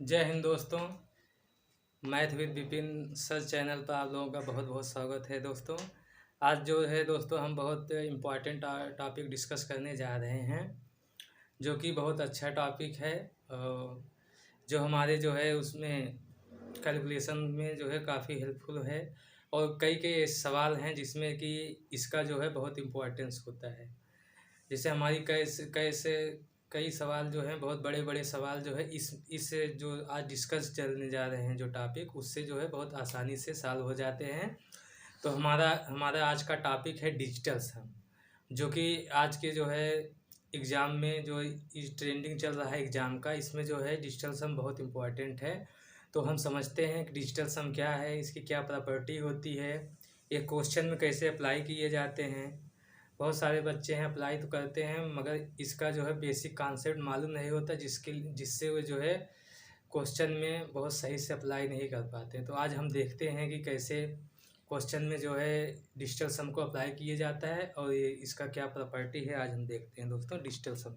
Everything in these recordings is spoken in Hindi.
जय हिंद दोस्तों। Math with Vipin sir channel पर आप लोगों का बहुत बहुत स्वागत है दोस्तों। आज जो है दोस्तों हम बहुत इम्पॉर्टेंट टॉपिक डिस्कस करने जा रहे हैं, जो कि बहुत अच्छा टॉपिक है। जो हमारे जो है उसमें कैलकुलेशन में जो है काफ़ी हेल्पफुल है और कई कई सवाल हैं जिसमें कि इसका जो है बहुत इम्पोर्टेंस होता है। जैसे हमारी कैसे कई सवाल जो हैं, बहुत बड़े बड़े सवाल जो है इस जो आज डिस्कस चलने जा रहे हैं जो टॉपिक, उससे जो है बहुत आसानी से सॉल्व हो जाते हैं। तो हमारा हमारा आज का टॉपिक है डिजिटल सम, जो कि आज के जो है एग्ज़ाम में जो इस ट्रेंडिंग चल रहा है एग्ज़ाम का, इसमें जो है डिजिटल सम बहुत इम्पोर्टेंट है। तो हम समझते हैं कि डिजिटल सम क्या है, इसकी क्या प्रॉपर्टी होती है, ये क्वेश्चन में कैसे अप्लाई किए जाते हैं। बहुत सारे बच्चे हैं अप्लाई तो करते हैं, मगर इसका जो है बेसिक कॉन्सेप्ट मालूम नहीं होता, जिससे वो जो है क्वेश्चन में बहुत सही से अप्लाई नहीं कर पाते। तो आज हम देखते हैं कि कैसे क्वेश्चन में जो है डिजिटल सम को अप्लाई किया जाता है और ये इसका क्या प्रॉपर्टी है, आज हम देखते हैं दोस्तों डिजिटल सम।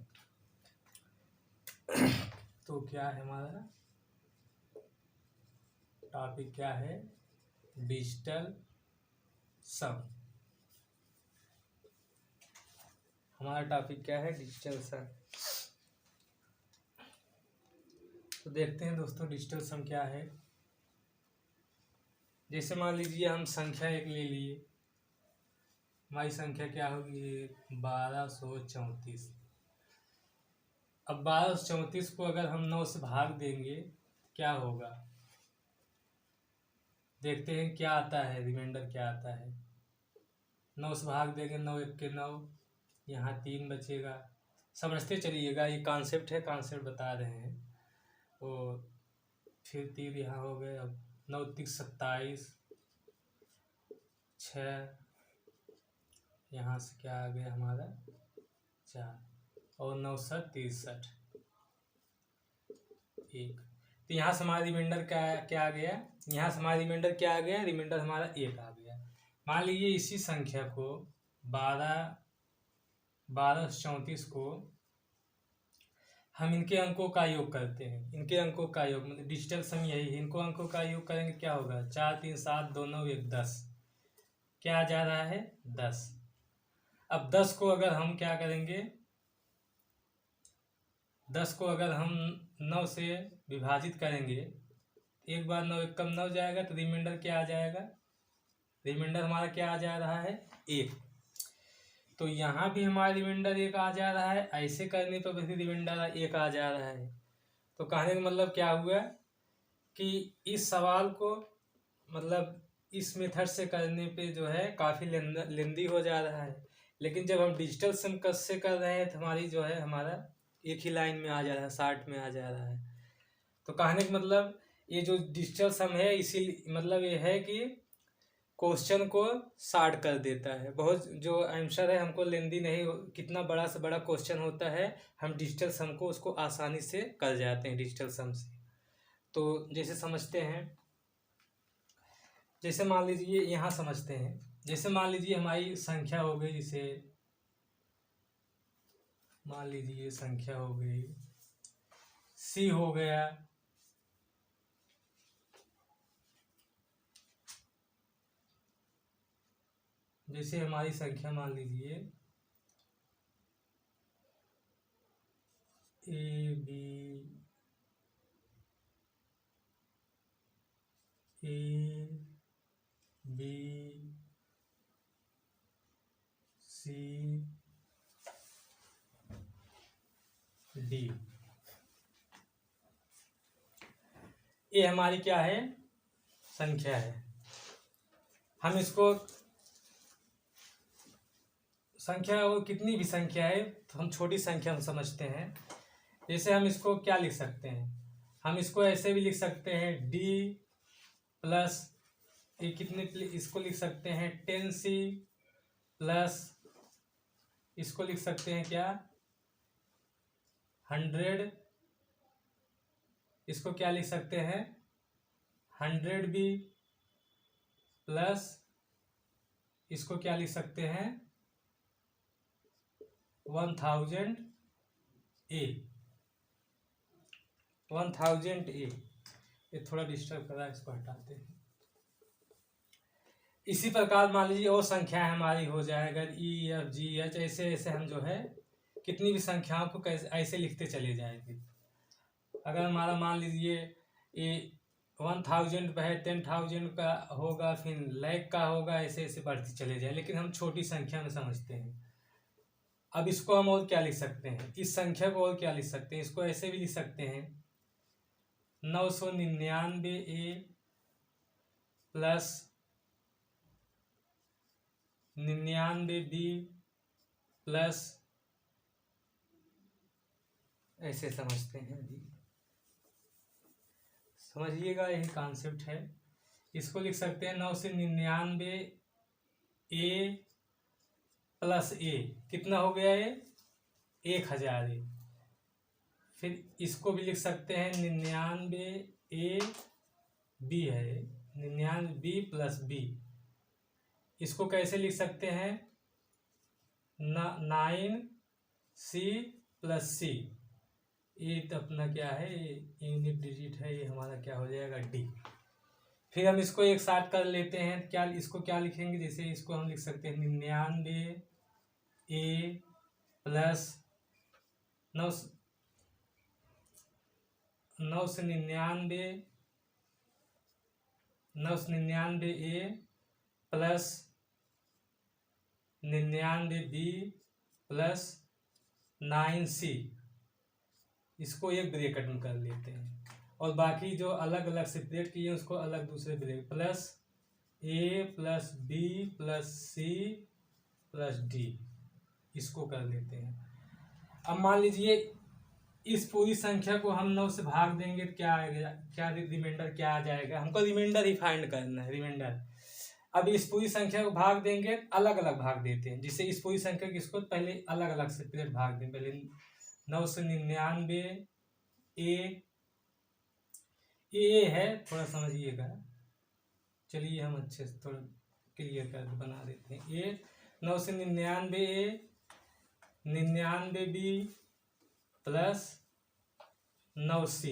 तो क्या है हमारा टॉपिक, क्या है डिजिटल सम। हमारा टॉपिक क्या है डिजिटल सम। तो देखते हैं दोस्तों डिजिटल सम क्या है। जैसे मान लीजिए हम संख्या एक ले लिए, हमारी संख्या क्या होगी 1234। अब 1234 को अगर हम 9 से भाग देंगे क्या होगा, देखते हैं क्या आता है, रिमाइंडर क्या आता है। 9 से भाग देंगे, 9 एक के 9, यहाँ 3 बचेगा। समझते चलिएगा, ये कॉन्सेप्ट है, कॉन्सेप्ट बता रहे हैं। और फिर 3 यहाँ हो गए। अब 9 3 27, 6 यहाँ से क्या आ गया हमारा 4, और 9 7 63 1। तो यहाँ से हमारा रिमाइंडर क्या आ गया, यहाँ से हमारा रिमाइंडर क्या आ गया, रिमाइंडर हमारा 1 आ गया। मान लीजिए इसी संख्या को 1234 को हम इनके अंकों का योग करते हैं। इनके अंकों का योग मतलब डिजिटल सम यही है। इनको अंकों का योग करेंगे क्या होगा, 4 3 7 2 9 1 10। क्या आ जा रहा है 10। अब 10 को अगर हम क्या करेंगे, 10 को अगर हम 9 से विभाजित करेंगे, एक बार 9 एक कम 9 जाएगा, तो रिमाइंडर क्या आ जाएगा, रिमाइंडर हमारा क्या आ जा रहा है 1। तो यहाँ भी हमारा रिमाइंडर 1 आ जा रहा है, ऐसे करने पर भी रिमाइंडर 1 आ जा रहा है। तो कहने का मतलब क्या हुआ कि इस सवाल को मतलब इस मेथड से करने पे जो है काफ़ी लेंदी हो जा रहा है। लेकिन जब हम डिजिटल सम से कर रहे हैं तो हमारी जो है हमारा एक ही लाइन में आ जा रहा है, 60 में आ जा रहा है। तो कहने का मतलब ये जो डिजिटल सम है, इसी मतलब ये है कि क्वेश्चन को शॉर्ट कर देता है। बहुत जो आंसर है हमको लेंदी नहीं, कितना बड़ा से बड़ा क्वेश्चन होता है, हम डिजिटल सम को उसको आसानी से कर जाते हैं डिजिटल सम से। तो जैसे समझते हैं, जैसे मान लीजिए यहाँ समझते हैं, जैसे मान लीजिए हमारी संख्या हो गई, जैसे मान लीजिए संख्या हो गई सी हो गया, जैसे हमारी संख्या मान लीजिए ए बी सी डी, ये हमारी क्या है संख्या है। हम इसको संख्या वो कितनी भी संख्या है तो हम छोटी संख्या हम समझते हैं। जैसे हम इसको क्या लिख सकते हैं, हम इसको ऐसे भी लिख सकते हैं डी प्लस ये कितने, इसको लिख सकते हैं 10C प्लस इसको लिख सकते हैं क्या 100, इसको क्या लिख सकते हैं 100B प्लस इसको क्या लिख सकते हैं 1000A। 1000 ए, ये थोड़ा डिस्टर्ब कर रहा है, इसको हटाते हैं। इसी प्रकार मान लीजिए और संख्याएं हमारी हो जाएगा EFGH, ऐसे ऐसे हम जो है कितनी भी संख्याओं को कैसे ऐसे लिखते चले जाएंगे। अगर हमारा मान लीजिए ये 1000 है, 10,000 का होगा, फिर लाख का होगा, ऐसे ऐसे बढ़ती चले जाए, लेकिन हम छोटी संख्या में समझते हैं। अब इसको हम और क्या लिख सकते हैं, इस संख्या को और क्या लिख सकते हैं, इसको ऐसे भी लिख सकते हैं 999A प्लस 99B प्लस, ऐसे समझते हैं जी, समझिएगा, यही कॉन्सेप्ट है। इसको लिख सकते हैं 999A प्लस ए, कितना हो गया ये 1000 ए। फिर इसको भी लिख सकते हैं 99AB है, 99B प्लस बी, इसको कैसे लिख सकते हैं 9C प्लस सी, ये तो अपना क्या है, यूनिट डिजिट है, ये हमारा क्या हो जाएगा डी। फिर हम इसको एक साथ कर लेते हैं, क्या इसको क्या लिखेंगे, जैसे इसको हम लिख सकते हैं 99A plus 999A plus 99B plus 9C, इसको एक ब्रैकेट में कर लेते हैं, और बाकी जो अलग अलग सेपरेट किए उसको अलग दूसरे bracket, plus A plus B plus C plus D, इसको कर लेते हैं। अब मान लीजिए इस पूरी संख्या को हम 9 से भाग देंगे तो क्या आएगा, क्या रिमाइंडर क्या आ जाएगा, हमको रिमाइंडर ही फाइंड करना है, रिमाइंडर। अब इस पूरी संख्या को भाग देंगे, अलग अलग भाग देते हैं, जिससे इस पूरी संख्या की इसको पहले अलग अलग सेपरेट भाग दें, पहले 999 ए है, थोड़ा समझिएगा, चलिए हम अच्छे से थोड़ा क्लियर कर बना देते हैं। ए 999A 99B प्लस 9C,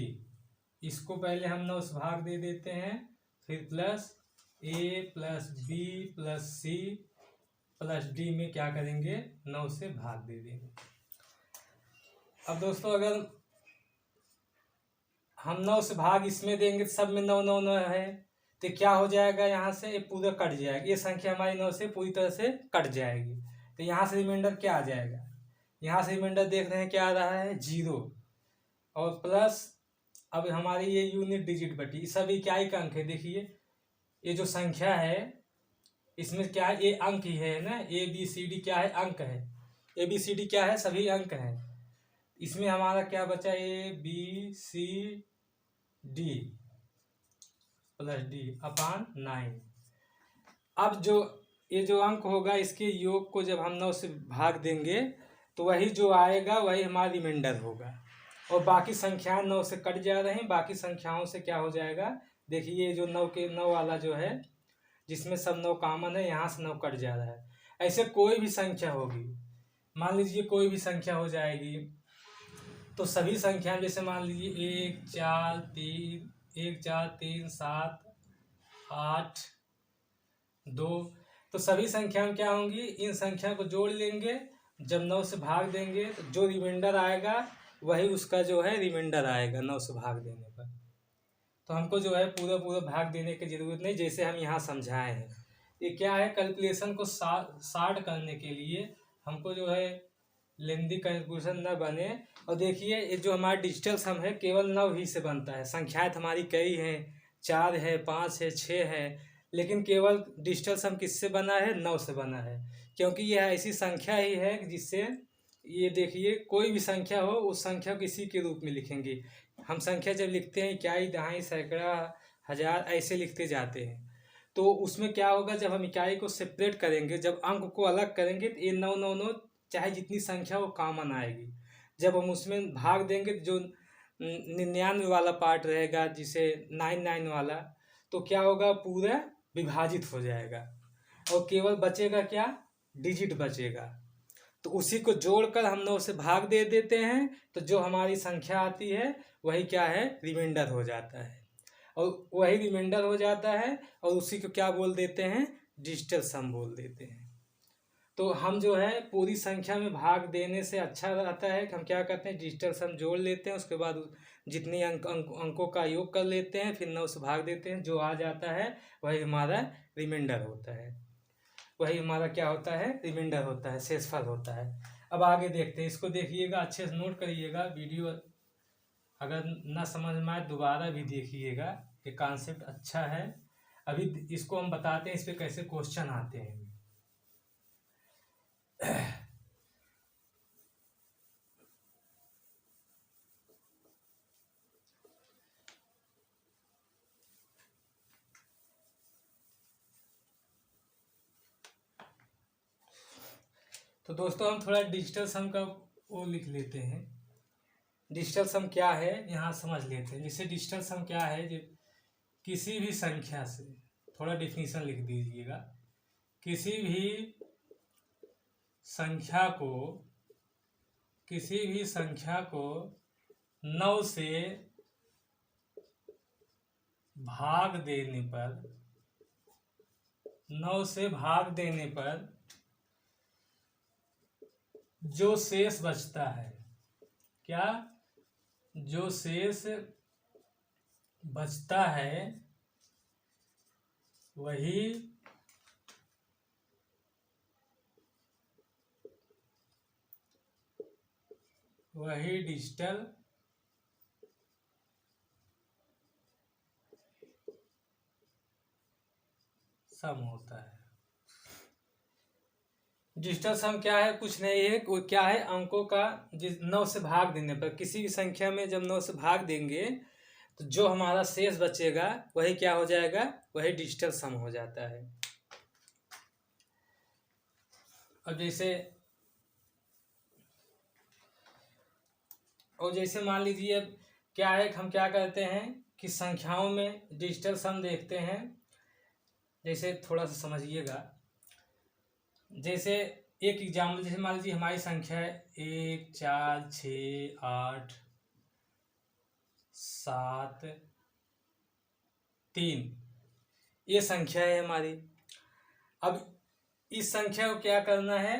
इसको पहले हम 9 से भाग दे देते हैं, फिर plus A plus B plus C plus D में क्या करेंगे 9 से भाग दे देंगे। अब दोस्तों अगर हम 9 से भाग इसमें देंगे, सब में 9 9 9 है, तो क्या हो जाएगा, यहाँ से ये पूरा कट जाएगा, ये संख्या हमारी 9 से पूरी तरह से कट जाएगी। तो यहाँ से रिमाइंडर क्या आ जाएगा, यहाँ से रिमाइंडर देख रहे हैं क्या आ रहा है 0, और प्लस अब हमारी ये यूनिट डिजिट बटी, सब इकाई का अंक है। देखिए ये जो संख्या है इसमें क्या है, ये अंक ही है ना, ABCD क्या है, अंक है, ABCD क्या है, सभी अंक हैं। इसमें हमारा क्या बचा, ABCD प्लस D अपान 9। अब जो ये जो अंक होगा इसके योग को जब हम 9 से भाग देंगे तो वही जो आएगा वही हमारा रिमाइंडर होगा, और बाकी संख्याएं 9 से कट जा रही हैं, बाकी संख्याओं से क्या हो जाएगा, देखिए जो 9 के 9 वाला जो है जिसमें सब 9 कॉमन है, यहाँ से 9 कट जा रहा है। ऐसे कोई भी संख्या होगी, मान लीजिए कोई भी संख्या हो जाएगी, तो सभी संख्याएं जैसे मान लीजिए 1 4 3 7 8 2, तो सभी संख्याएं क्या होंगी, इन संख्या को जोड़ लेंगे, जब 9 से भाग देंगे तो जो रिमाइंडर आएगा वही उसका जो है रिमाइंडर आएगा 9 से भाग देने पर। तो हमको जो है पूरा पूरा भाग देने की ज़रूरत नहीं, जैसे हम यहाँ समझाए हैं। ये क्या है, कैलकुलेशन को शार्ट करने के लिए हमको जो है लेंदी कैलकुलेशन न बने। और देखिए ये जो हमारा डिजिटल सम है केवल 9 ही से बनता है, संख्याएं हमारी कई हैं, 4 है 5 है 6 है, लेकिन केवल डिजिटल सम किससे बना है, 9 से बना है, क्योंकि यह ऐसी संख्या ही है जिससे, ये देखिए कोई भी संख्या हो उस संख्या को इसी के रूप में लिखेंगे। हम संख्या जब लिखते हैं इकाई दहाई सैकड़ा हजार ऐसे लिखते जाते हैं, तो उसमें क्या होगा, जब हम इकाई को सेपरेट करेंगे, जब अंक को अलग करेंगे तो ये 9 9 9 चाहे जितनी संख्या वो कॉमन आएगी। जब हम उसमें भाग देंगे जो 99 वाला पार्ट रहेगा, जिसे 99 वाला, तो क्या होगा, पूरा विभाजित हो जाएगा और केवल बचेगा क्या, डिजिट बचेगा। तो उसी को जोड़कर हम 9 से भाग दे देते हैं, तो जो हमारी संख्या आती है वही क्या है, रिमाइंडर हो जाता है। और वही रिमाइंडर हो जाता है और उसी को क्या बोल देते हैं, डिजिटल सम बोल देते हैं। तो हम जो है पूरी संख्या में भाग देने से अच्छा रहता है कि हम क्या करते हैं, डिजिटल सम जोड़ लेते हैं, उसके बाद जितनी अंकों का योग कर लेते हैं, फिर 9 से भाग देते हैं, जो आ जाता है वही हमारा रिमाइंडर होता है, वही हमारा क्या होता है, रिमाइंडर होता है, शेषफल होता है। अब आगे देखते हैं, इसको देखिएगा, अच्छे से नोट करिएगा, वीडियो अगर ना समझ में आए दोबारा भी देखिएगा, ये कॉन्सेप्ट अच्छा है। अभी इसको हम बताते हैं इस पे कैसे क्वेश्चन आते हैं। तो दोस्तों हम थोड़ा डिजिटल सम का वो लिख लेते हैं। डिजिटल सम क्या है यहाँ समझ लेते हैं। जैसे डिजिटल सम क्या है, जो किसी भी संख्या से, थोड़ा डिफिनीशन लिख दीजिएगा, किसी भी संख्या को 9 से भाग देने पर जो शेष बचता है, क्या, जो शेष बचता है वही डिजिटल सम होता है। डिजिटल सम क्या है, कुछ नहीं है, वो क्या है, अंकों का 9 से भाग देने पर, किसी भी संख्या में जब 9 से भाग देंगे तो जो हमारा शेष बचेगा वही क्या हो जाएगा, वही डिजिटल सम हो जाता है। अब जैसे मान लीजिए क्या है, हम क्या करते हैं कि संख्याओं में डिजिटल सम देखते हैं। जैसे थोड़ा सा समझिएगा, जैसे एक एग्जाम्पल, जैसे मान लीजिए हमारी संख्या है 1 4 6 8 7 3, ये संख्या है हमारी। अब इस संख्या को क्या करना है,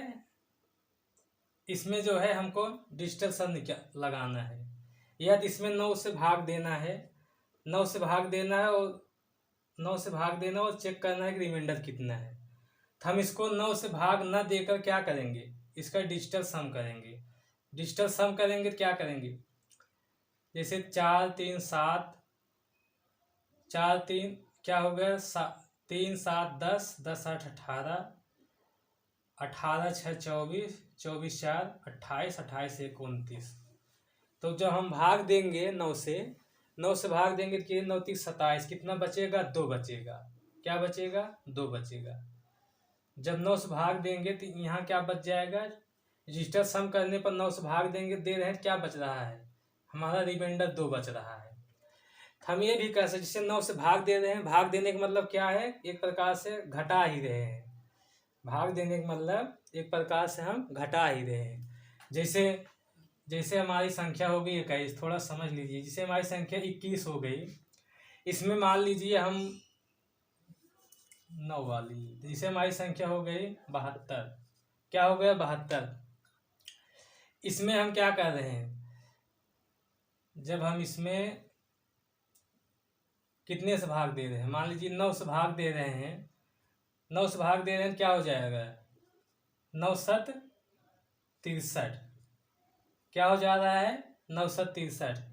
इसमें जो है हमको डिजिटल सम लगाना है, या तो इसमें 9 से भाग देना है, 9 से भाग देना है और चेक करना है कि रिमाइंडर कितना है। तो हम इसको 9 से भाग न देकर क्या करेंगे, इसका डिजिटल सम करेंगे। डिजिटल सम करेंगे तो क्या करेंगे, जैसे 4 3 7, 4 3 क्या हो गया, 3 7 10, 10 8 18, 18 6 24, 24 4 28, 28 1 29। तो जब हम भाग देंगे 9 से भाग देंगे तो 9 3 27, कितना बचेगा, 2 बचेगा। क्या बचेगा, 2 बचेगा। जब 9 से भाग देंगे तो यहाँ क्या बच जाएगा, डिजिटल सम करने पर 9 से भाग देंगे, दे रहे हैं, क्या बच रहा है, हमारा रिमाइंडर 2 बच रहा है। हम ये भी कह सकते, जिससे 9 से भाग दे रहे हैं, भाग देने का मतलब क्या है, एक प्रकार से घटा ही रहे हैं। भाग देने का मतलब एक प्रकार से हम घटा ही रहे हैं। जैसे हमारी संख्या हो गई 21, थोड़ा समझ लीजिए, जैसे हमारी संख्या 21 हो गई, इसमें मान लीजिए हम 9 वाली, जैसे हमारी संख्या हो गई 72, क्या हो गया, 72। इसमें हम क्या कर रहे हैं, जब हम इसमें कितने से भाग दे रहे हैं, मान लीजिए 9 से भाग दे रहे हैं, 9 से भाग दे रहे हैं, क्या हो जाएगा, 9 7 63, क्या हो जा रहा है, 9 7 63।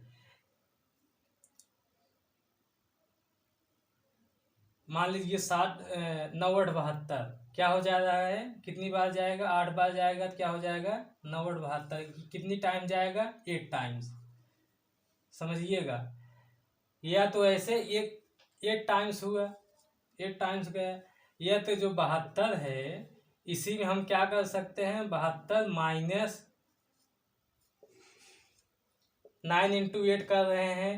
मान लीजिए 9 8 72, क्या हो जा रहा है, कितनी बार जाएगा, 8 बार जाएगा, तो क्या हो जाएगा, 9 8 72, कितनी टाइम जाएगा, 8 टाइम्स। समझिएगा, या तो ऐसे एक टाइम्स हुआ, 8 टाइम्स गया, या तो जो 72 है इसी में हम क्या कर सकते हैं, 72 माइनस 9 इंटू 8 कर रहे हैं,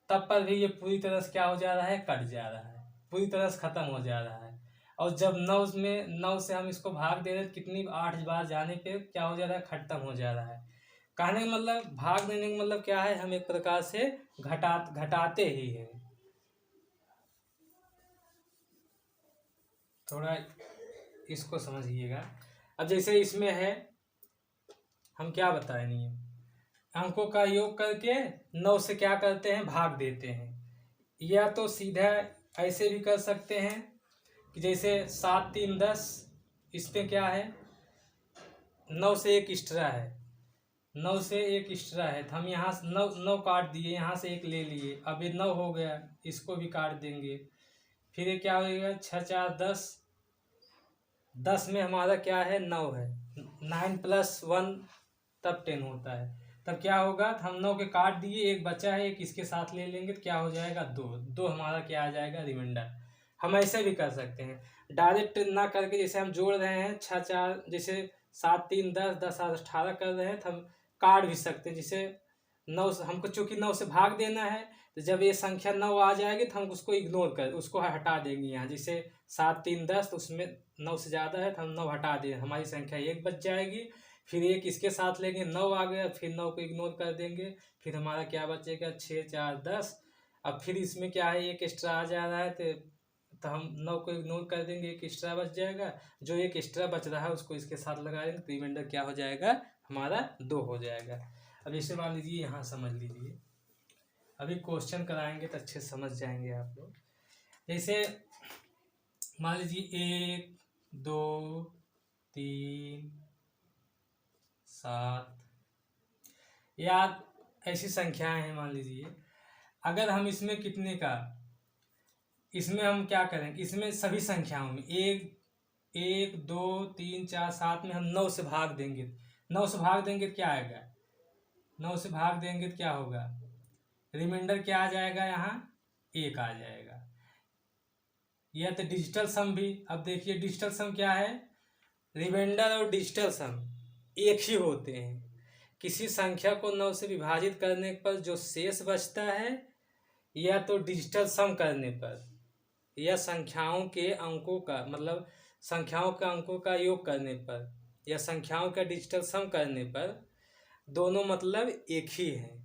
तब पर भी ये पूरी तरह से क्या हो जा रहा है, कट जा रहा है, पूरी तरह से खत्म हो जा रहा है। और जब 9 से हम इसको भाग दे रहे हैं कितनी 8 बार जाने पे क्या हो जा रहा है, खत्म हो जा रहा है। कहने का मतलब भाग देने का मतलब क्या है, हम एक प्रकार से घटाते ही हैं। थोड़ा इसको समझिएगा। अब जैसे इसमें है, हम क्या बताएंगे, अंकों का योग करके 9 से क्या करते हैं, भाग देते हैं। या तो सीधा ऐसे भी कर सकते हैं कि जैसे 7 3 10, इसमें क्या है, 9 से एक एक्स्ट्रा है, 9 से एक एक्स्ट्रा है, तो हम यहाँ से 9 काट दिए, यहाँ से एक ले लिए, अब ये 9 हो गया, इसको भी काट देंगे। फिर ये क्या होगा, 6 4 10, 10 में हमारा क्या है, 9 है, 9 + 1 तब 10 होता है। तब क्या होगा, हम 9 के काट दिए, एक बचा है, एक इसके साथ ले लेंगे तो क्या हो जाएगा, 2 हमारा क्या आ जाएगा, रिमाइंडर। हम ऐसे भी कर सकते हैं, डायरेक्ट ना करके, जैसे हम जोड़ रहे हैं 6 4, जैसे 7 3 10 10 7 18 कर रहे हैं, तो हम काट भी सकते हैं। जैसे 9 हमको चूंकि 9 से भाग देना है, तो जब ये संख्या 9 आ जाएगी तो हम उसको इग्नोर कर, उसको हटा देंगे यहाँ। जैसे 7 3 10, तो उसमें 9 से ज़्यादा है तो हम 9 हटा दें, हमारी संख्या 1 बच जाएगी। फिर एक इसके साथ लेंगे, 9 आ गया, फिर 9 को इग्नोर कर देंगे, फिर हमारा क्या बचेगा, 6 4 10। अब फिर इसमें क्या है, एक एक्स्ट्रा आ जा रहा है, तो हम 9 को इग्नोर कर देंगे, एक एक्स्ट्रा बच जाएगा। जो एक एक्स्ट्रा बच रहा है उसको इसके साथ लगा देंगे, तो रिमाइंडर क्या हो जाएगा, हमारा 2 हो जाएगा। अब इसे मान लीजिए, यहाँ समझ लीजिए, अभी क्वेश्चन कराएंगे तो अच्छे समझ जाएंगे आप लोग। जैसे मान लीजिए 1 2 3 7, या ऐसी संख्याएं हैं, मान लीजिए। अगर हम इसमें कितने का, इसमें हम क्या करेंगे, इसमें सभी संख्याओं में 1 1 2 3 4 7 में हम 9 से भाग देंगे। 9 से भाग देंगे तो क्या आएगा, 9 से भाग देंगे तो क्या होगा, रिमाइंडर क्या आ जाएगा, यहाँ 1 आ जाएगा। यह तो डिजिटल सम भी। अब देखिए डिजिटल सम क्या है, रिमाइंडर और डिजिटल सम एक ही होते हैं। किसी संख्या को 9 से विभाजित करने पर जो शेष बचता है, या तो डिजिटल सम करने पर, या संख्याओं के अंकों का मतलब संख्याओं के अंकों का योग करने पर, या संख्याओं का डिजिटल सम करने पर, दोनों मतलब एक ही है।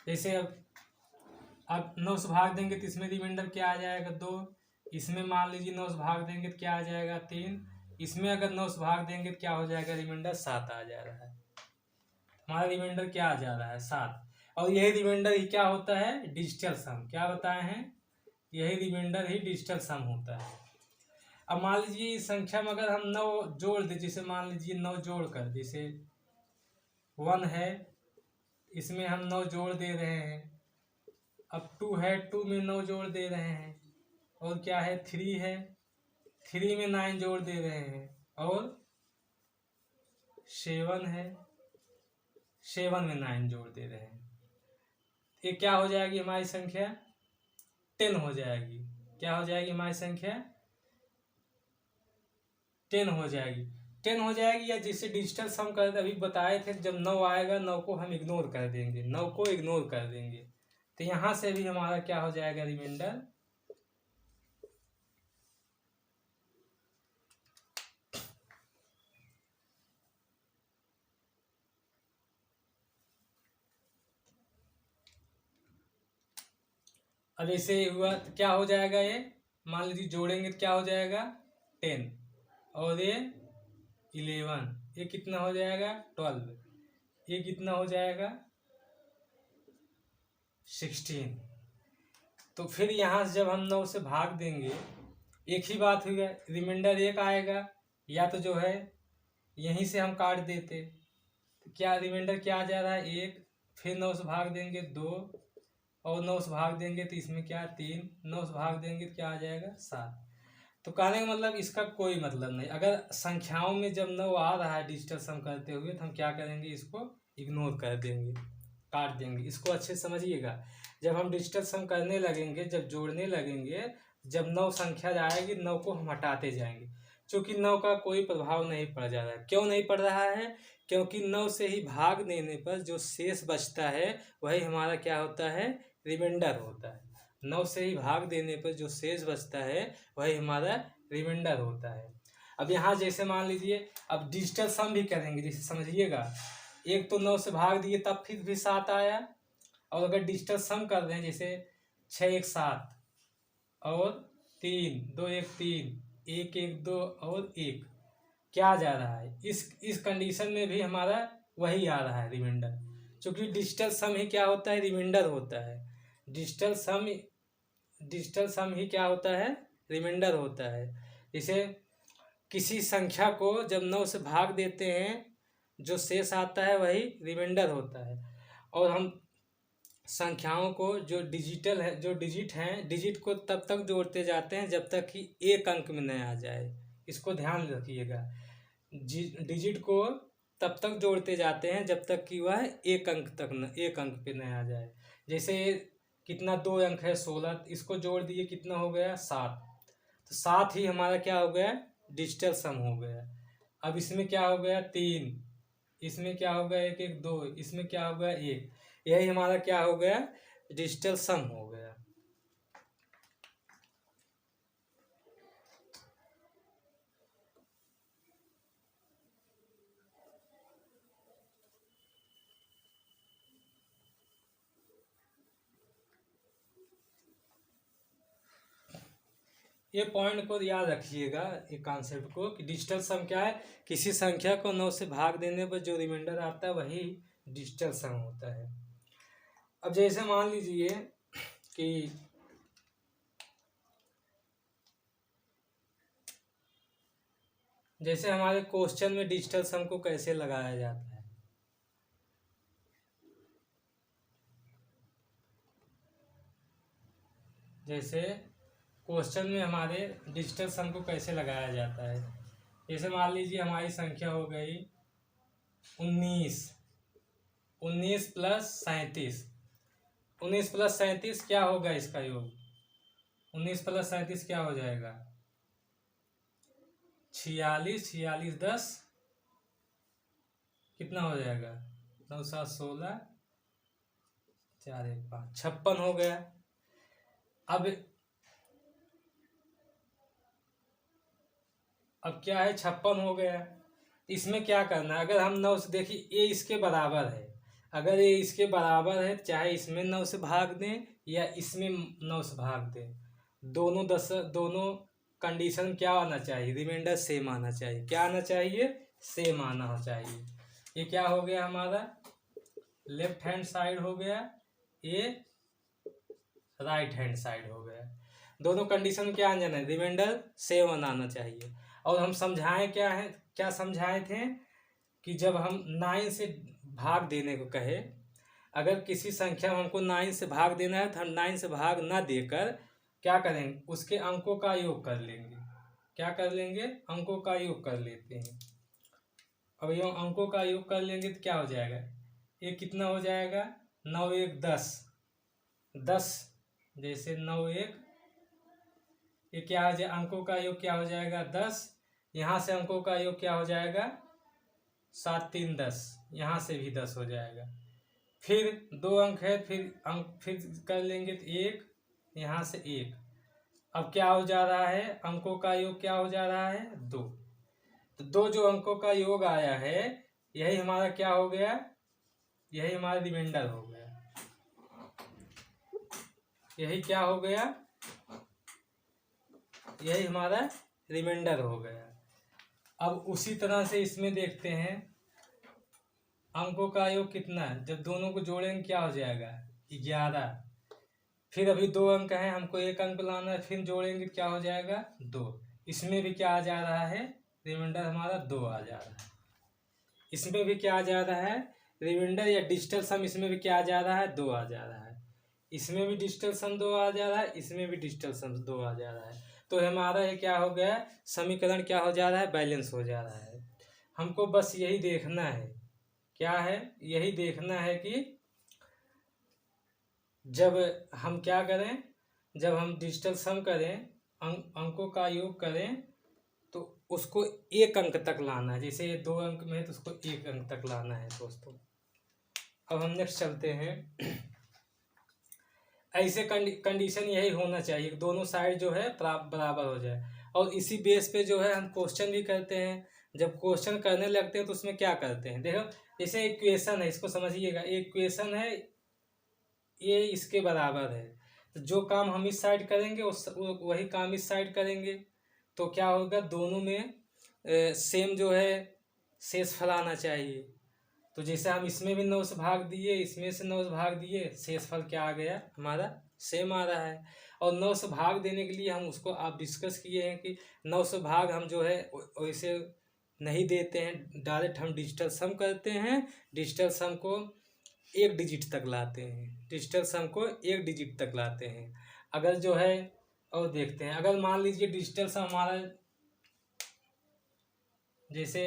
जैसे अब 9 से भाग देंगे तो इसमें रिमाइंडर क्या आ जाएगा, 2। इसमें मान लीजिए 9 से भाग देंगे तो क्या आ जाएगा, 3। इसमें अगर 9 से भाग देंगे तो क्या हो जाएगा, रिमाइंडर 7 आ जा रहा है। हमारा रिमाइंडर क्या आ जा रहा है, 7। और यही रिमाइंडर ही क्या होता है, डिजिटल सम। क्या बताए हैं, यही रिमाइंडर ही डिजिटल सम होता है। अब मान लीजिए इस संख्या में अगर हम 9 जोड़ दें, जैसे मान लीजिए 9 जोड़ कर, जैसे 1 है, इसमें हम 9 जोड़ दे रहे हैं। अब 2 है, 2 में 9 जोड़ दे रहे हैं। और क्या है, 3 है, 3 में 9 जोड़ दे रहे हैं। और 7 है, 7 में 9 जोड़ दे रहे हैं। ये क्या हो जाएगी हमारी संख्या, 10 हो जाएगी। क्या हो जाएगी हमारी संख्या, 10 हो जाएगी। 10 हो जाएगी, या जिससे डिजिटल सम कर अभी बताए थे, जब 9 आएगा 9 को हम इग्नोर कर देंगे, 9 को इग्नोर कर देंगे। तो यहाँ से भी हमारा क्या हो जाएगा, रिमाइंडर अब ऐसे हुआ तो क्या हो जाएगा, ये मान लीजिए जोड़ेंगे तो क्या हो जाएगा, 10, और ये 11, ये कितना हो जाएगा, 12, ये कितना हो जाएगा, 16। तो फिर यहाँ से जब हम 9 से भाग देंगे, एक ही बात हुई है, रिमाइंडर 1 आएगा। या तो जो है यहीं से हम काट देते, तो क्या रिमाइंडर क्या आ जा रहा है, 1। फिर 9 से भाग देंगे 2, और 9 से भाग देंगे तो इसमें क्या, 3। 9 से भाग देंगे तो क्या आ जाएगा, 7। तो कहने का मतलब इसका कोई मतलब नहीं। अगर संख्याओं में जब 9 आ रहा है डिजिटल सम करते हुए, तो हम क्या करेंगे, इसको इग्नोर कर देंगे, काट देंगे। इसको अच्छे से समझिएगा। जब हम डिजिटल सम करने लगेंगे, जब जोड़ने लगेंगे, जब 9 संख्या आएगी, 9 को हम हटाते जाएंगे। क्योंकि 9 का कोई प्रभाव नहीं पड़ जा रहा है। क्यों नहीं पड़ रहा है, क्योंकि 9 से ही भाग देने पर जो शेष बचता है वही हमारा क्या होता है, रिमाइंडर होता है। 9 से ही भाग देने पर जो शेष बचता है वही हमारा रिमाइंडर होता है। अब यहाँ जैसे मान लीजिए अब डिजिटल सम भी करेंगे, जैसे समझिएगा, एक तो 9 से भाग दिए तब फिर भी 7 आया, और अगर डिजिटल सम कर रहे हैं जैसे 6 1 7 और 3 2 1 3 1 1 2 और 1, क्या जा रहा है इस कंडीशन में भी हमारा वही आ रहा है रिमाइंडर, क्योंकि डिजिटल सम ही क्या होता है, रिमाइंडर होता है। डिजिटल सम ही क्या होता है, रिमाइंडर होता है। जैसे किसी संख्या को जब 9 से भाग देते हैं जो शेष आता है वही रिमाइंडर होता है। और हम संख्याओं को जो डिजिटल है, जो डिजिट हैं, डिजिट को तब तक जोड़ते जाते हैं जब तक कि एक अंक में न आ जाए, इसको ध्यान रखिएगा। डिजिट को तब तक जोड़ते जाते हैं जब तक कि वह एक अंक पे न आ जाए। जैसे कितना 2 अंक है 16, इसको जोड़ दिए कितना हो गया 7, तो 7 ही हमारा क्या हो गया, डिजिटल सम हो गया। अब इसमें क्या हो गया 3, इसमें क्या हो गया 1 1 2, इसमें क्या हो गया 1, यही हमारा क्या हो गया, डिजिटल सम हो गया। ये पॉइंट को याद रखिएगा, एक कॉन्सेप्ट को, कि डिजिटल सम क्या है, किसी संख्या को 9 से भाग देने पर जो रिमाइंडर आता है वही डिजिटल सम होता है। अब जैसे मान लीजिए कि जैसे हमारे क्वेश्चन में डिजिटल सम को कैसे लगाया जाता है, जैसे क्वेश्चन में हमारे डिजिटल सम को कैसे लगाया जाता है। जैसे मान लीजिए हमारी संख्या हो गई 19, 19 प्लस 37, 19 प्लस 37 क्या होगा इसका योग, 19 प्लस 37 क्या हो जाएगा 46, 46 10 कितना हो जाएगा 9 7 16 4 1 5 56 हो गया। अब क्या है 56 हो गया, इसमें क्या करना है, अगर हम 9 से देखिए ये इसके बराबर है, अगर ये इसके बराबर है चाहे इसमें 9 से भाग दें या इसमें 9 से भाग दें, दोनों कंडीशन क्या आना चाहिए, रिमाइंडर सेम आना चाहिए। क्या आना चाहिए, सेम आना चाहिए। ये क्या हो गया हमारा लेफ्ट हैंड साइड हो गया, ये राइट हैंड साइड हो गया। दोनों कंडीशन क्या आ जाना है, रिमाइंडर सेम आना चाहिए। और हम समझाएं क्या है, क्या समझाए थे कि जब हम 9 से भाग देने को कहे, अगर किसी संख्या में हमको 9 से भाग देना है तो हम 9 से भाग ना देकर क्या करेंगे, उसके अंकों का योग कर लेंगे। क्या कर लेंगे, अंकों का योग कर लेते हैं। अब ये अंकों का योग कर लेंगे तो क्या हो जाएगा, ये कितना हो जाएगा 9 1 10, 10 जैसे 9 1, ये क्या हो जाए, अंकों का योग क्या हो जाएगा 10, यहाँ से अंकों का योग क्या हो जाएगा 7 3 10, यहाँ से भी 10 हो जाएगा। फिर 2 अंक है, फिर कर लेंगे तो 1, यहाँ से 1। अब क्या हो जा रहा है, अंकों का योग क्या हो जा रहा है 2, तो 2 जो अंकों का योग आया है यही हमारा क्या हो गया, यही हमारा रिमाइंडर हो गया। यही क्या हो गया, यही हमारा रिमाइंडर हो गया। अब उसी तरह से इसमें देखते हैं, अंकों का योग कितना है, जब दोनों को जोड़ेंगे क्या हो जाएगा 11। फिर अभी 2 अंक हैं, हमको 1 अंक लाना है, फिर जोड़ेंगे क्या हो जाएगा 2। इसमें भी क्या आ जा रहा है, रिमाइंडर हमारा 2 आ जा रहा है। इसमें भी क्या आ जा रहा है, रिमाइंडर या डिजिटल सम, इसमें भी क्या आ जा रहा है 2 आ जा रहा है। इसमें भी डिजिटल सम 2 आ जा रहा है, इसमें भी डिजिटल सम 2 आ जा रहा है। तो हमारा ये क्या हो गया, समीकरण क्या हो जा रहा है, बैलेंस हो जा रहा है। हमको बस यही देखना है, क्या है, यही देखना है कि जब हम क्या करें, जब हम डिजिटल सम करें, अंकों का योग करें, तो उसको 1 अंक तक लाना है। जैसे ये 2 अंक में है तो उसको 1 अंक तक लाना है दोस्तों। अब हम नेक्स्ट चलते हैं। ऐसे कंडीशन यही होना चाहिए, दोनों साइड जो है बराबर हो जाए। और इसी बेस पे जो है हम क्वेश्चन भी करते हैं। जब क्वेश्चन करने लगते हैं तो उसमें क्या करते हैं, देखो जैसे एक क्वेश्चन है, इसको समझिएगा, एक क्वेश्चन है ये इसके बराबर है, तो जो काम हम इस साइड करेंगे वही काम इस साइड करेंगे, तो क्या होगा, दोनों में सेम जो है शेषफल आना चाहिए। तो जैसे हम इसमें भी 9 से भाग दिए, इसमें से 9 से भाग दिए, शेषफल क्या आ गया हमारा, सेम आ रहा है। और 9 से भाग देने के लिए हम उसको आप डिस्कस किए हैं कि 9 से भाग हम जो है वैसे नहीं देते हैं, डायरेक्ट हम डिजिटल सम करते हैं। डिजिटल सम को एक डिजिट तक लाते हैं, डिजिटल सम को एक डिजिट तक लाते हैं। अगर जो है, और देखते हैं, अगर मान लीजिए डिजिटल सम हमारा जैसे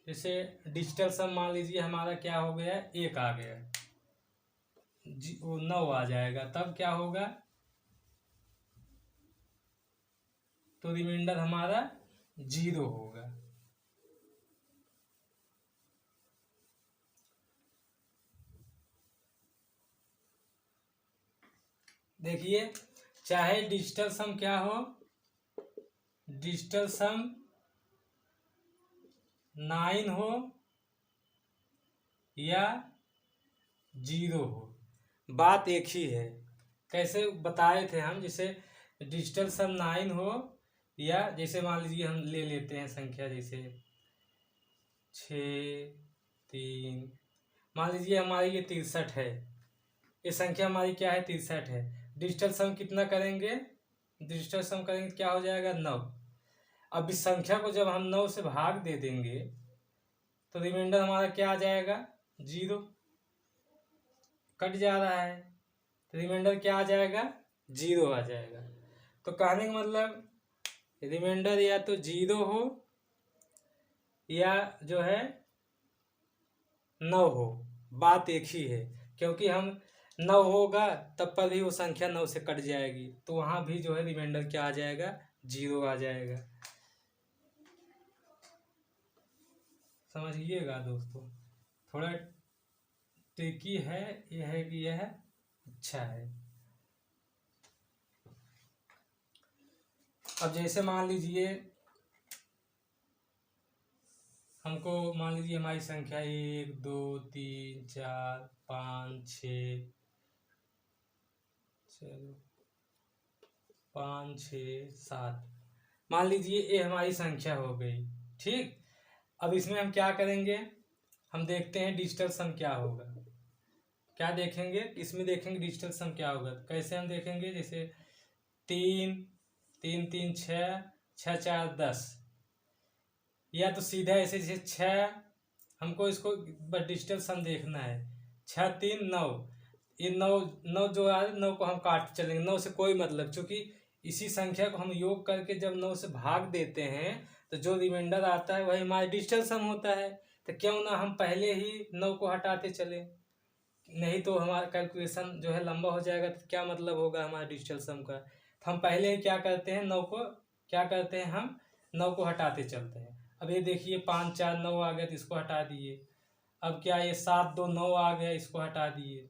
डिजिटल सम मान लीजिए हमारा क्या हो गया, 1 आ गया, वो 9 आ जाएगा, तब क्या होगा, तो रिमाइंडर हमारा 0 होगा। देखिए, चाहे डिजिटल सम क्या हो, डिजिटल सम 9 हो या 0 हो, बात एक ही है। कैसे बताए थे हम, जैसे डिजिटल सम 9 हो, या जैसे मान लीजिए हम ले लेते हैं संख्या जैसे 6 3, मान लीजिए हमारी ये 63 है, ये संख्या हमारी क्या है, 63 है। डिजिटल सम कितना करेंगे, डिजिटल सम करेंगे क्या हो जाएगा, 9। अब इस संख्या को जब हम 9 से भाग दे देंगे तो रिमाइंडर हमारा क्या आ जाएगा, 0, कट जा रहा है, तो रिमाइंडर क्या आ जाएगा, 0 आ जाएगा। तो कहने का मतलब रिमाइंडर या तो 0 हो या जो है 9 हो, बात एक ही है। क्योंकि हम 9 होगा तब पर भी वो संख्या 9 से कट जाएगी, तो वहाँ भी जो है रिमाइंडर क्या आ जाएगा, 0 आ जाएगा। समझिएगा दोस्तों, थोड़ा ट्रिकी है, यह है कि यह अच्छा है। अब जैसे मान लीजिए हमको, मान लीजिए हमारी संख्या 1 2 3 4 5 6, चलो 5 6 7, मान लीजिए ये हमारी संख्या हो गई, ठीक। अब इसमें हम क्या करेंगे, हम देखते हैं डिजिटल सम क्या होगा। क्या देखेंगे इसमें, देखेंगे डिजिटल सम क्या होगा। कैसे हम देखेंगे, जैसे 3 3 3 6 6 4 10, या तो सीधा ऐसे जैसे 6, हमको इसको बस डिजिटल सम देखना है, 6 3 9, ये 9 जो आ रहा है 9 को हम काट चलेंगे, 9 से कोई मतलब, क्योंकि इसी संख्या को हम योग करके जब 9 से भाग देते हैं तो जो रिमाइंडर आता है वही हमारा डिजिटल सम होता है। तो क्यों ना हम पहले ही 9 को हटाते चले, नहीं तो हमारा कैलकुलेशन जो है लंबा हो जाएगा, तो क्या मतलब होगा हमारा डिजिटल सम का। तो हम पहले ही क्या करते हैं, 9 को क्या करते हैं, हम 9 को हटाते चलते हैं। अब ये देखिए 5 4 9 आ गया, तो इसको हटा दिए। अब क्या, ये 7 2 9 आ गया, इसको हटा दिए।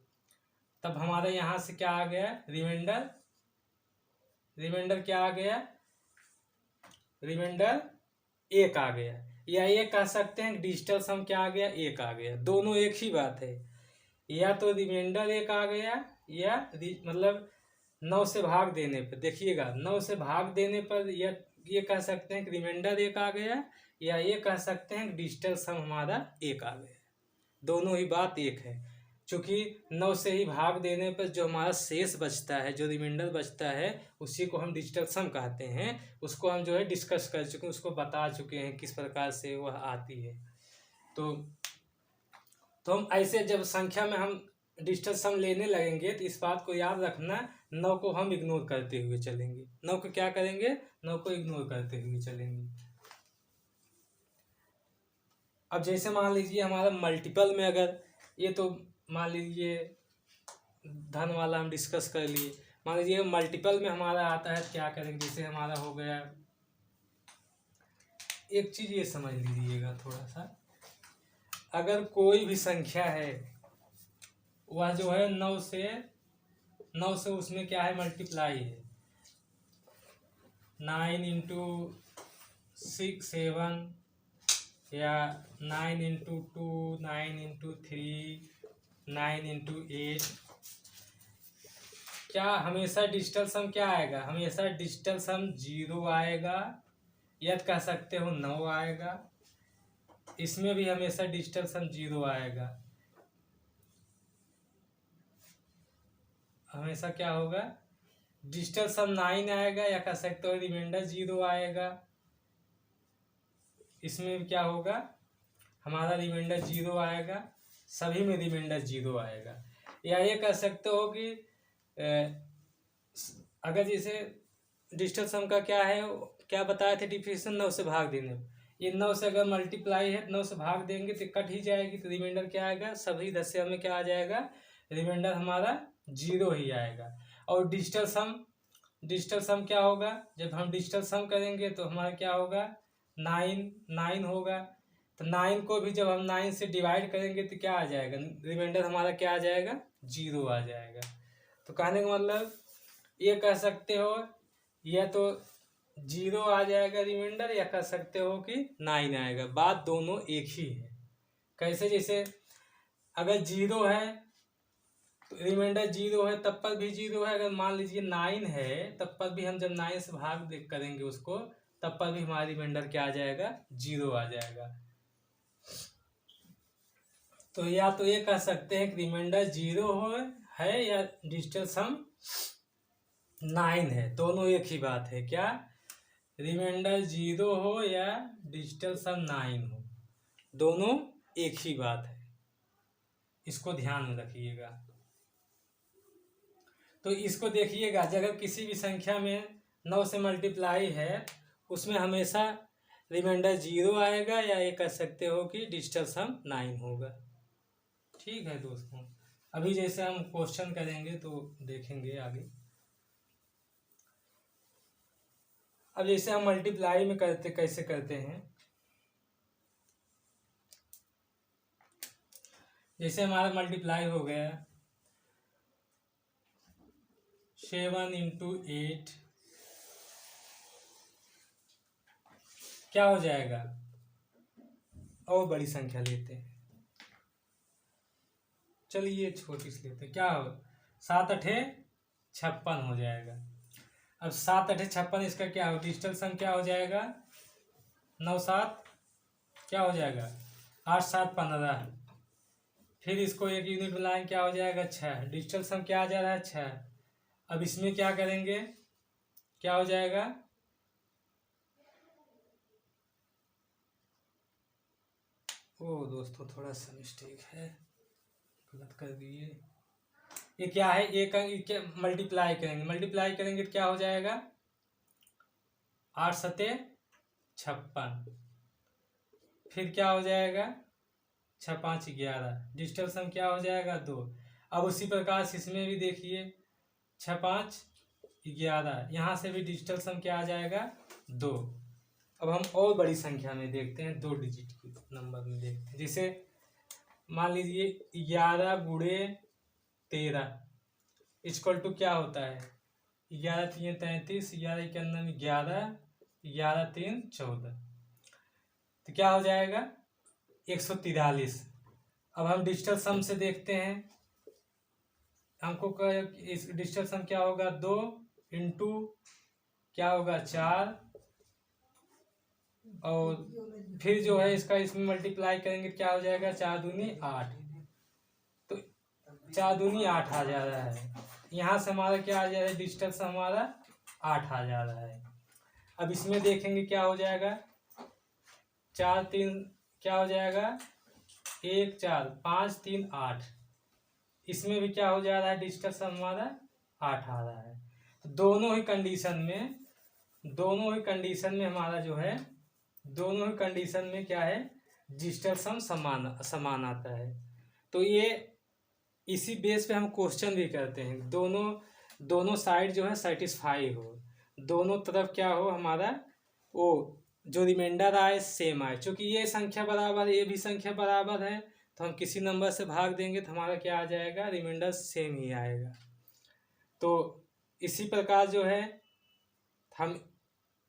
तब हमारे यहाँ से क्या आ गया, रिमाइंडर, रिमाइंडर क्या आ गया, रिमाइंडर 1 आ गया। या ये कह सकते हैं डिजिटल सम क्या आ गया, 1 आ गया। दोनों एक ही बात है, या तो रिमाइंडर 1 आ गया, या मतलब 9 से भाग देने पर, देखिएगा 9 से भाग देने पर, या ये कह सकते हैं कि रिमाइंडर 1 आ गया, या ये कह सकते हैं कि डिजिटल सम हमारा 1 आ गया। दोनों ही बात एक है, क्योंकि 9 से ही भाग देने पर जो हमारा शेष बचता है, जो रिमाइंडर बचता है, उसी को हम डिजिटल सम कहते हैं। उसको हम जो है डिस्कस कर चुके हैं, उसको बता चुके हैं किस प्रकार से वह आती है। तो हम ऐसे जब संख्या में हम डिजिटल सम लेने लगेंगे तो इस बात को याद रखना, 9 को हम इग्नोर करते हुए चलेंगे। 9 को क्या करेंगे, 9 को इग्नोर करते हुए चलेंगे। अब जैसे मान लीजिए हमारा मल्टीपल में, अगर ये तो मान लीजिए धन वाला हम डिस्कस कर लिए, मान लीजिए मल्टीपल में हमारा आता है, क्या करेंगे, जैसे हमारा हो गया, एक चीज़ ये समझ लीजिएगा थोड़ा सा, अगर कोई भी संख्या है वह जो है 9 से उसमें क्या है, मल्टीप्लाई है, 9 इंटू 6 7 या 9 इंटू 2 9 इंटू 3 9 इंटू 8, क्या हमेशा डिजिटल सम क्या आएगा? हमेशा डिजिटल सम 0 आएगा, या कह सकते हो 9 आएगा। इसमें भी हमेशा डिजिटल सम 0 आएगा। हमेशा क्या होगा? डिजिटल सम 9 आएगा, या कह सकते हो रिमाइंडर 0 आएगा। इसमें क्या होगा? हमारा रिमाइंडर 0 आएगा, सभी में रिमाइंडर 0 आएगा। या ये कह सकते हो कि अगर जैसे डिजिटल सम का क्या है, क्या बताए थे डिफिनेशन, 9 से भाग देने। ये 9 से अगर मल्टीप्लाई है, 9 से भाग देंगे तो कट ही जाएगी, तो रिमाइंडर क्या आएगा? सभी 10 से हमें क्या आ जाएगा? रिमाइंडर हमारा 0 ही आएगा। और डिजिटल सम क्या होगा? जब हम डिजिटल सम करेंगे तो हमारा क्या होगा? 9 होगा। तो 9 को भी जब हम 9 से डिवाइड करेंगे तो क्या आ जाएगा? रिमाइंडर हमारा क्या आ जाएगा? 0 आ जाएगा। तो कहने का मतलब ये कह सकते हो या तो 0 आ जाएगा रिमाइंडर, या कह सकते हो कि 9 आएगा। बात दोनों एक ही है। कैसे? जैसे अगर 0 है तो रिमाइंडर 0 है, तब पर भी 0 है। अगर मान लीजिए 9 है, तब पर भी हम जब 9 से भाग करेंगे उसको, तब पर भी हमारा रिमाइंडर क्या आ जाएगा? 0 आ जाएगा। तो या तो ये कह सकते हैं कि रिमाइंडर 0 है या डिजिटल सम 9 है, दोनों एक ही बात है। क्या? रिमाइंडर 0 हो या डिजिटल सम 9 हो, दोनों एक ही बात है। इसको ध्यान में रखिएगा। तो इसको देखिएगा, अगर किसी भी संख्या में 9 से मल्टीप्लाई है, उसमें हमेशा रिमाइंडर 0 आएगा, या ये कह सकते हो कि डिजिटल सम 9 होगा। ठीक है दोस्तों, अभी जैसे हम क्वेश्चन करेंगे तो देखेंगे आगे। अब जैसे हम मल्टीप्लाई में करते, कैसे करते हैं, जैसे हमारा मल्टीप्लाई हो गया 7 इंटू 8, क्या हो जाएगा? और बड़ी संख्या लेते हैं, चलिए छोटी सी लेते हैं। क्या हो? 7 8 56 हो जाएगा। अब 7 8 56, इसका क्या हो? डिजिटल सम क्या हो जाएगा? 9 7 क्या हो जाएगा? 8 7 15। फिर इसको एक यूनिट बनाएं, क्या हो जाएगा? 6। डिजिटल सम क्या आ जा रहा है? 6। अब इसमें क्या करेंगे? क्या हो जाएगा? ओ दोस्तों, थोड़ा सा मिस्टेक है, गलत कर दिए। ये क्या है? एक क्या मल्टीप्लाई करेंगे तो क्या हो जाएगा? 8 7 56। फिर क्या हो जाएगा? 6 5 11। डिजिटल सम क्या हो जाएगा? 2। अब उसी प्रकार से इसमें भी देखिए, 6 5 11, यहाँ से भी डिजिटल सम क्या आ जाएगा? 2। अब हम और बड़ी संख्या में देखते हैं, 2 डिजिट की नंबर में देखते हैं। जैसे मान लीजिए 11 गुणे 13 इक्वल टू क्या होता है? 11 3 33, 11 के अंदर में 11, 11 3 14, तो क्या हो जाएगा? 143। अब हम डिजिटल सम से देखते हैं, हमको इस डिजिटल सम क्या होगा? 2 इंटू क्या होगा? 4, और फिर जो है इसका इसमें मल्टीप्लाई करेंगे क्या हो जाएगा? 4 दूनी 8। तो 4 दूनी 8 आ जा रहा है। यहाँ से हमारा क्या आ जा रहा है? डिजिटल सम हमारा 8 आ जा रहा है। अब इसमें देखेंगे क्या हो जाएगा? 4 3 क्या हो जाएगा? 1 4 5 3 8। इसमें भी क्या हो जा रहा है? डिजिटल सम हमारा 8 आ रहा है। दोनों ही कंडीशन में हमारा जो है, दोनों ही कंडीशन में क्या है? डिजिटल सम समान आता है। तो ये इसी बेस पे हम क्वेश्चन भी करते हैं, दोनों साइड जो है सेटिस्फाई हो, दोनों तरफ क्या हो हमारा, वो जो रिमाइंडर आए सेम आए। चूंकि ये संख्या बराबर है, ये भी संख्या बराबर है, तो हम किसी नंबर से भाग देंगे तो हमारा क्या आ जाएगा? रिमाइंडर सेम ही आएगा। तो इसी प्रकार जो है हम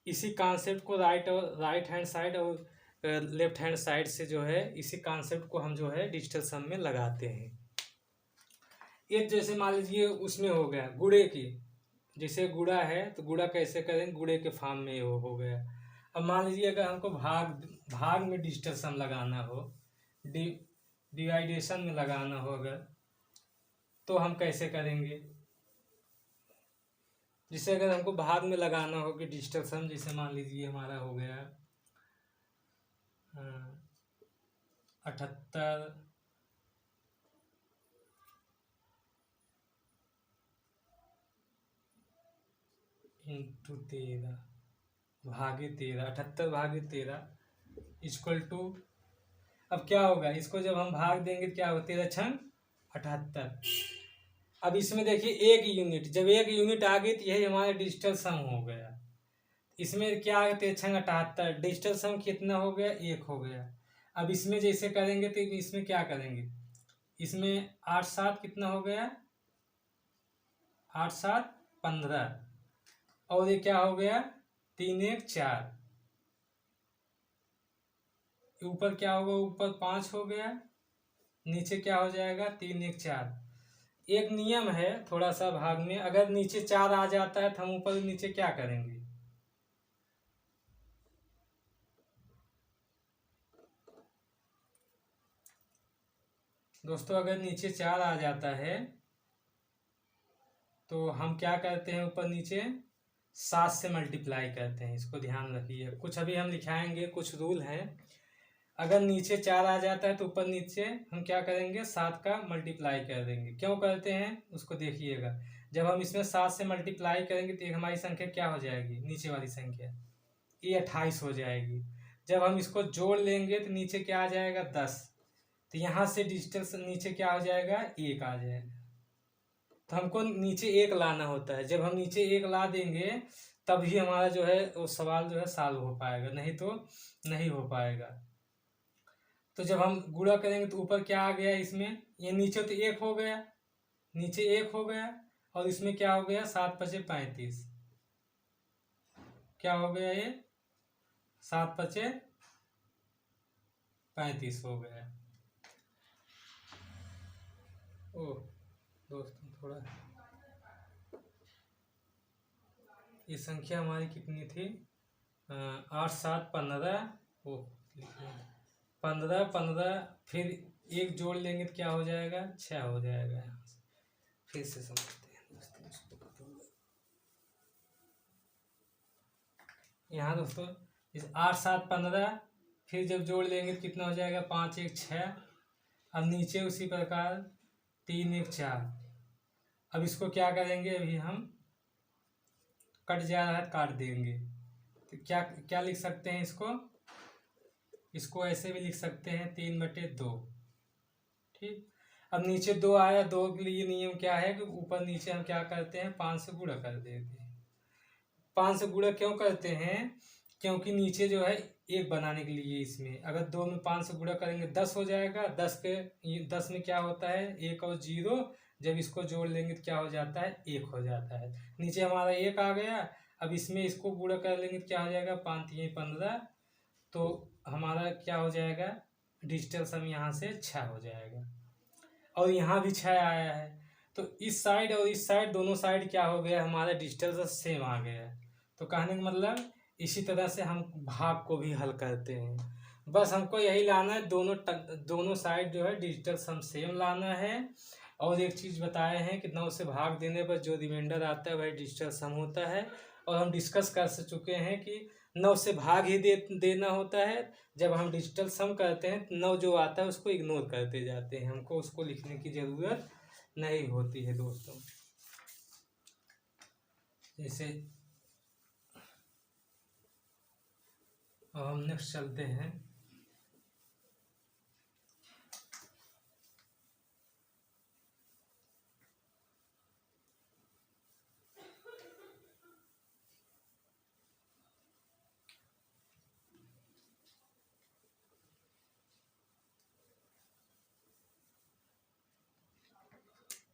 इसी कॉन्सेप्ट को राइट हैंड साइड और लेफ्ट हैंड साइड से जो है इसी कॉन्सेप्ट को हम जो है डिजिटल सम में लगाते हैं। एक जैसे मान लीजिए उसमें हो गया गुणे की, जैसे गुणा है तो गुणा कैसे करें, गुणे के फॉर्म में वो हो गया। अब मान लीजिए अगर हमको भाग भाग में डिजिटल सम लगाना हो, डिवाइडेशन में लगाना हो अगर, तो हम कैसे करेंगे। जिसे अगर हमको भाग में लगाना हो कि डिजिटल सम, जैसे मान लीजिए हमारा हो गया 78 इंटू 13 भागे 13, 78 भागे 13 इक्वल टू, अब क्या होगा, इसको जब हम भाग देंगे तो क्या होगा, 13 छंग 78। अब इसमें देखिए एक यूनिट, जब एक यूनिट आ गई तो यही हमारा डिजिटल सम हो गया। इसमें क्या है, 13 छंग 78, डिजिटल सम कितना हो गया, 1 हो गया। अब इसमें जैसे करेंगे तो इसमें क्या करेंगे, इसमें 8 7 कितना हो गया, 8 7 15, और ये क्या हो गया 3 1 4, ऊपर क्या होगा, ऊपर 5 हो गया, नीचे क्या हो जाएगा 3 1 4। एक नियम है थोड़ा सा भाग में, अगर नीचे 4 आ जाता है तो हम ऊपर नीचे क्या करेंगे, दोस्तों अगर नीचे 4 आ जाता है तो हम क्या करते हैं, ऊपर नीचे 7 से मल्टीप्लाई करते हैं। इसको ध्यान रखिए, कुछ अभी हम लिखाएंगे, कुछ रूल हैं। अगर नीचे 4 आ जाता है तो ऊपर नीचे हम क्या करेंगे, 7 का मल्टीप्लाई कर देंगे। क्यों करते हैं उसको देखिएगा, जब हम इसमें 7 से मल्टीप्लाई करेंगे तो हमारी संख्या क्या हो जाएगी, नीचे वाली संख्या ये 28 हो जाएगी। जब हम इसको जोड़ लेंगे तो नीचे क्या आ जाएगा 10, तो यहाँ से डिजिटल से नीचे क्या हो जाएगा 1 आ जाएगा। तो हमको नीचे 1 लाना होता है, जब हम नीचे 1 ला देंगे तभी हमारा जो है वो सवाल जो है सॉल्व हो पाएगा, नहीं तो नहीं हो पाएगा। तो जब हम गुणा करेंगे तो ऊपर क्या आ गया, इसमें ये नीचे तो 1 हो गया, नीचे 1 हो गया, और इसमें क्या हो गया 7 पचे 35, क्या हो गया ये 7 पचे 35 हो गया। ओह दोस्तों थोड़ा, ये संख्या हमारी कितनी थी, 8 7 15, ओ 15 15, फिर 1 जोड़ लेंगे तो क्या हो जाएगा 6 हो जाएगा। यहाँ से फिर से समझते हैं दोस्तों इसको, यहाँ दोस्तों इस 8 7 15, फिर जब जोड़ लेंगे तो कितना हो जाएगा 5 1 6, अब नीचे उसी प्रकार 3 1 4। अब इसको क्या करेंगे, अभी हम कट जा रहा है काट देंगे, तो क्या क्या लिख सकते हैं इसको ऐसे भी लिख सकते हैं 3/2। ठीक, अब नीचे 2 आया, 2 के लिए नियम क्या है कि ऊपर नीचे हम क्या करते हैं 5 से गुणा कर देते हैं। 5 से गुणा क्यों करते हैं, क्योंकि नीचे जो है 1 बनाने के लिए, इसमें अगर 2 में 5 से गुणा करेंगे 10 हो जाएगा, 10 में क्या होता है 1 और 0, जब इसको जोड़ लेंगे तो क्या हो जाता है 1 हो जाता है। नीचे हमारा 1 आ गया, अब इसमें इसको गुणा कर लेंगे तो क्या हो जाएगा 5 3 15, तो हमारा क्या हो जाएगा डिजिटल सम यहाँ से 6 हो जाएगा, और यहाँ भी 6 आया है। तो इस साइड और इस साइड दोनों साइड क्या हो गया हमारा डिजिटल सम सेम आ गया। तो कहने का मतलब इसी तरह से हम भाग को भी हल करते हैं, बस हमको यही लाना है, दोनों साइड जो है डिजिटल सम सेम लाना है। और एक चीज़ बताए हैं कि 9 से भाग देने पर जो रिमाइंडर आता है वही डिजिटल सम होता है। और हम डिस्कस कर चुके हैं कि 9 से भाग ही देना होता है। जब हम डिजिटल सम करते हैं 9 जो आता है उसको इग्नोर करते जाते हैं, हमको उसको लिखने की ज़रूरत नहीं होती है दोस्तों। जैसे अब हम नेक्स्ट चलते हैं,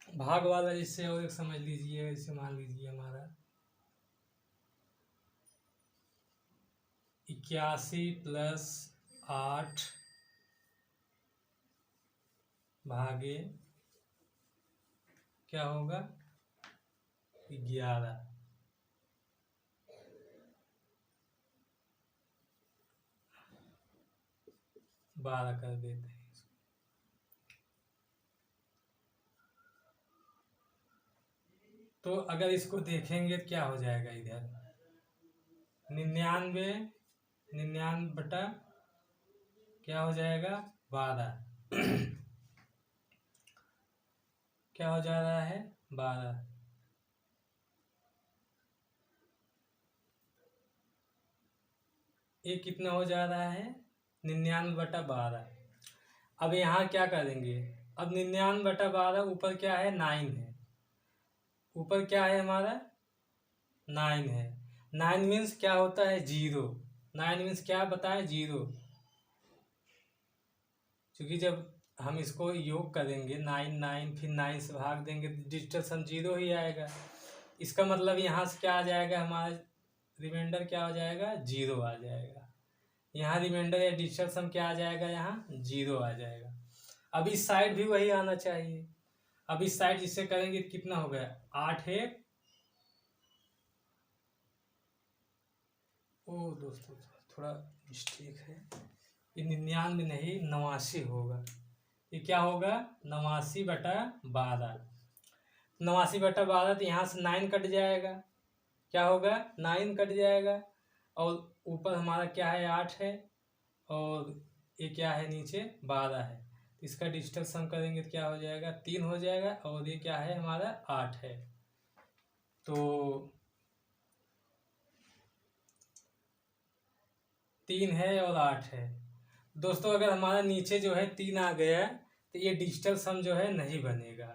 भाग वाला। जैसे और एक समझ लीजिए, जैसे मान लीजिए हमारा 81 प्लस 8 भागे क्या होगा 11। बारह कर देते हैं। तो अगर इसको देखेंगे क्या हो जाएगा, इधर 99 बटा क्या हो जाएगा 12 क्या हो जा रहा है 12। ये कितना हो जा रहा है 99/12। अब यहाँ क्या करेंगे, अब 99/12 ऊपर क्या है 9 है, ऊपर क्या है हमारा 9 है। 9 मीन्स क्या होता है 0। 9 मीन्स क्या बताए 0, क्योंकि जब हम इसको योग करेंगे 9 फिर 9 से भाग देंगे तो डिजिटल सम 0 ही आएगा। इसका मतलब यहाँ से क्या आ जाएगा, हमारा रिमाइंडर क्या हो जाएगा 0 आ जाएगा। यहाँ रिमाइंडर या डिजिटल सम क्या आ जाएगा, यहाँ 0 आ जाएगा। अब इस साइड भी वही आना चाहिए। अब इस साइड जिससे करेंगे कितना हो गया 8 है। ओ दोस्तों थोड़ा मिस्टेक है, ये 99 नहीं 89 होगा। ये क्या होगा 89/12। 89/12 तो यहाँ से 9 कट जाएगा, क्या होगा 9 कट जाएगा। और ऊपर हमारा क्या है 8 है, और ये क्या है नीचे 12 है। तो इसका डिजिटल सम करेंगे तो क्या हो जाएगा 3 हो जाएगा, और ये क्या है हमारा 8 है। तो 3 है और 8 है। दोस्तों अगर हमारा नीचे जो है 3 आ गया तो ये डिजिटल सम जो है नहीं बनेगा।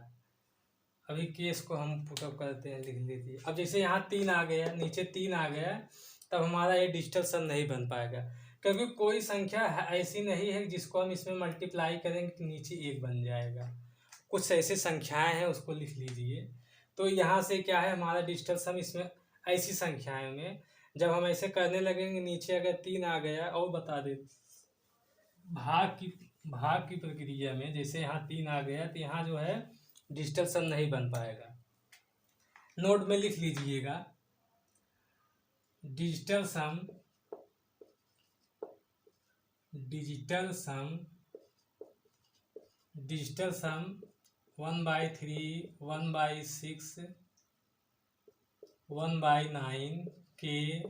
अभी केस को हम पुटअप करते हैं, लिख लीजिए। अब जैसे यहाँ 3 आ गया, नीचे 3 आ गया, तब हमारा ये डिजिटल सम नहीं बन पाएगा, क्योंकि कोई संख्या ऐसी नहीं है जिसको हम इसमें मल्टीप्लाई करेंगे तो नीचे 1 बन जाएगा। कुछ ऐसी संख्याएं हैं, उसको लिख लीजिए। तो यहाँ से क्या है हमारा डिजिटल सम, इसमें ऐसी संख्याएं में जब हम ऐसे करने लगेंगे, नीचे अगर 3 आ गया, और बता दे भाग की प्रक्रिया में जैसे यहाँ 3 आ गया तो यहाँ जो है डिजिटल सम नहीं बन पाएगा। नोट में लिख लीजिएगा, डिजिटल सम 1/3, 1/6, 1/9 के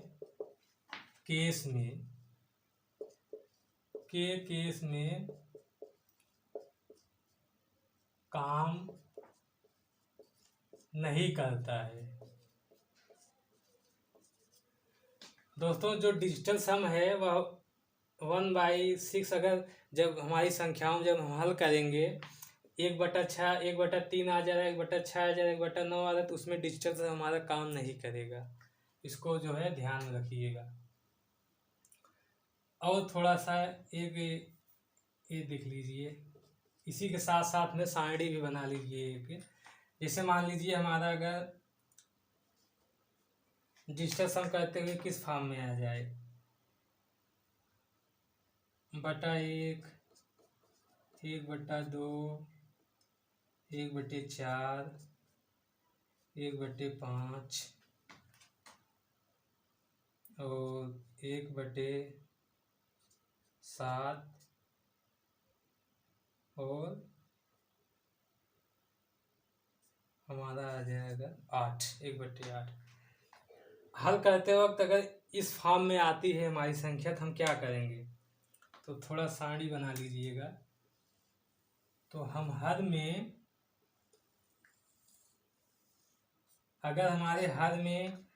केस में काम नहीं करता है। दोस्तों जो डिजिटल सम है वह 1/6, अगर जब हमारी संख्याओं जब हम हल करेंगे 1/6, 1/3 आ जा रहा है, 1/6 आ जा रहा है, 1/9 आ रहा है, तो उसमें डिजिटल सम हमारा काम नहीं करेगा। इसको जो है ध्यान में रखिएगा। और थोड़ा सा एक ये देख लीजिए, इसी के साथ साथ में सारणी भी बना लीजिए एक। जैसे मान लीजिए हमारा अगर डिजिटल सम करते हुए किस फॉर्म में आ जाए, 1/1, 1/2, 1/4, 1/5 और 1/7 और हमारा आ जाएगा 8, 1/8। हल करते वक्त अगर इस फॉर्म में आती है हमारी संख्या तो हम क्या करेंगे, तो थोड़ा सारणी बना लीजिएगा। तो हम हर में, अगर हमारे हर में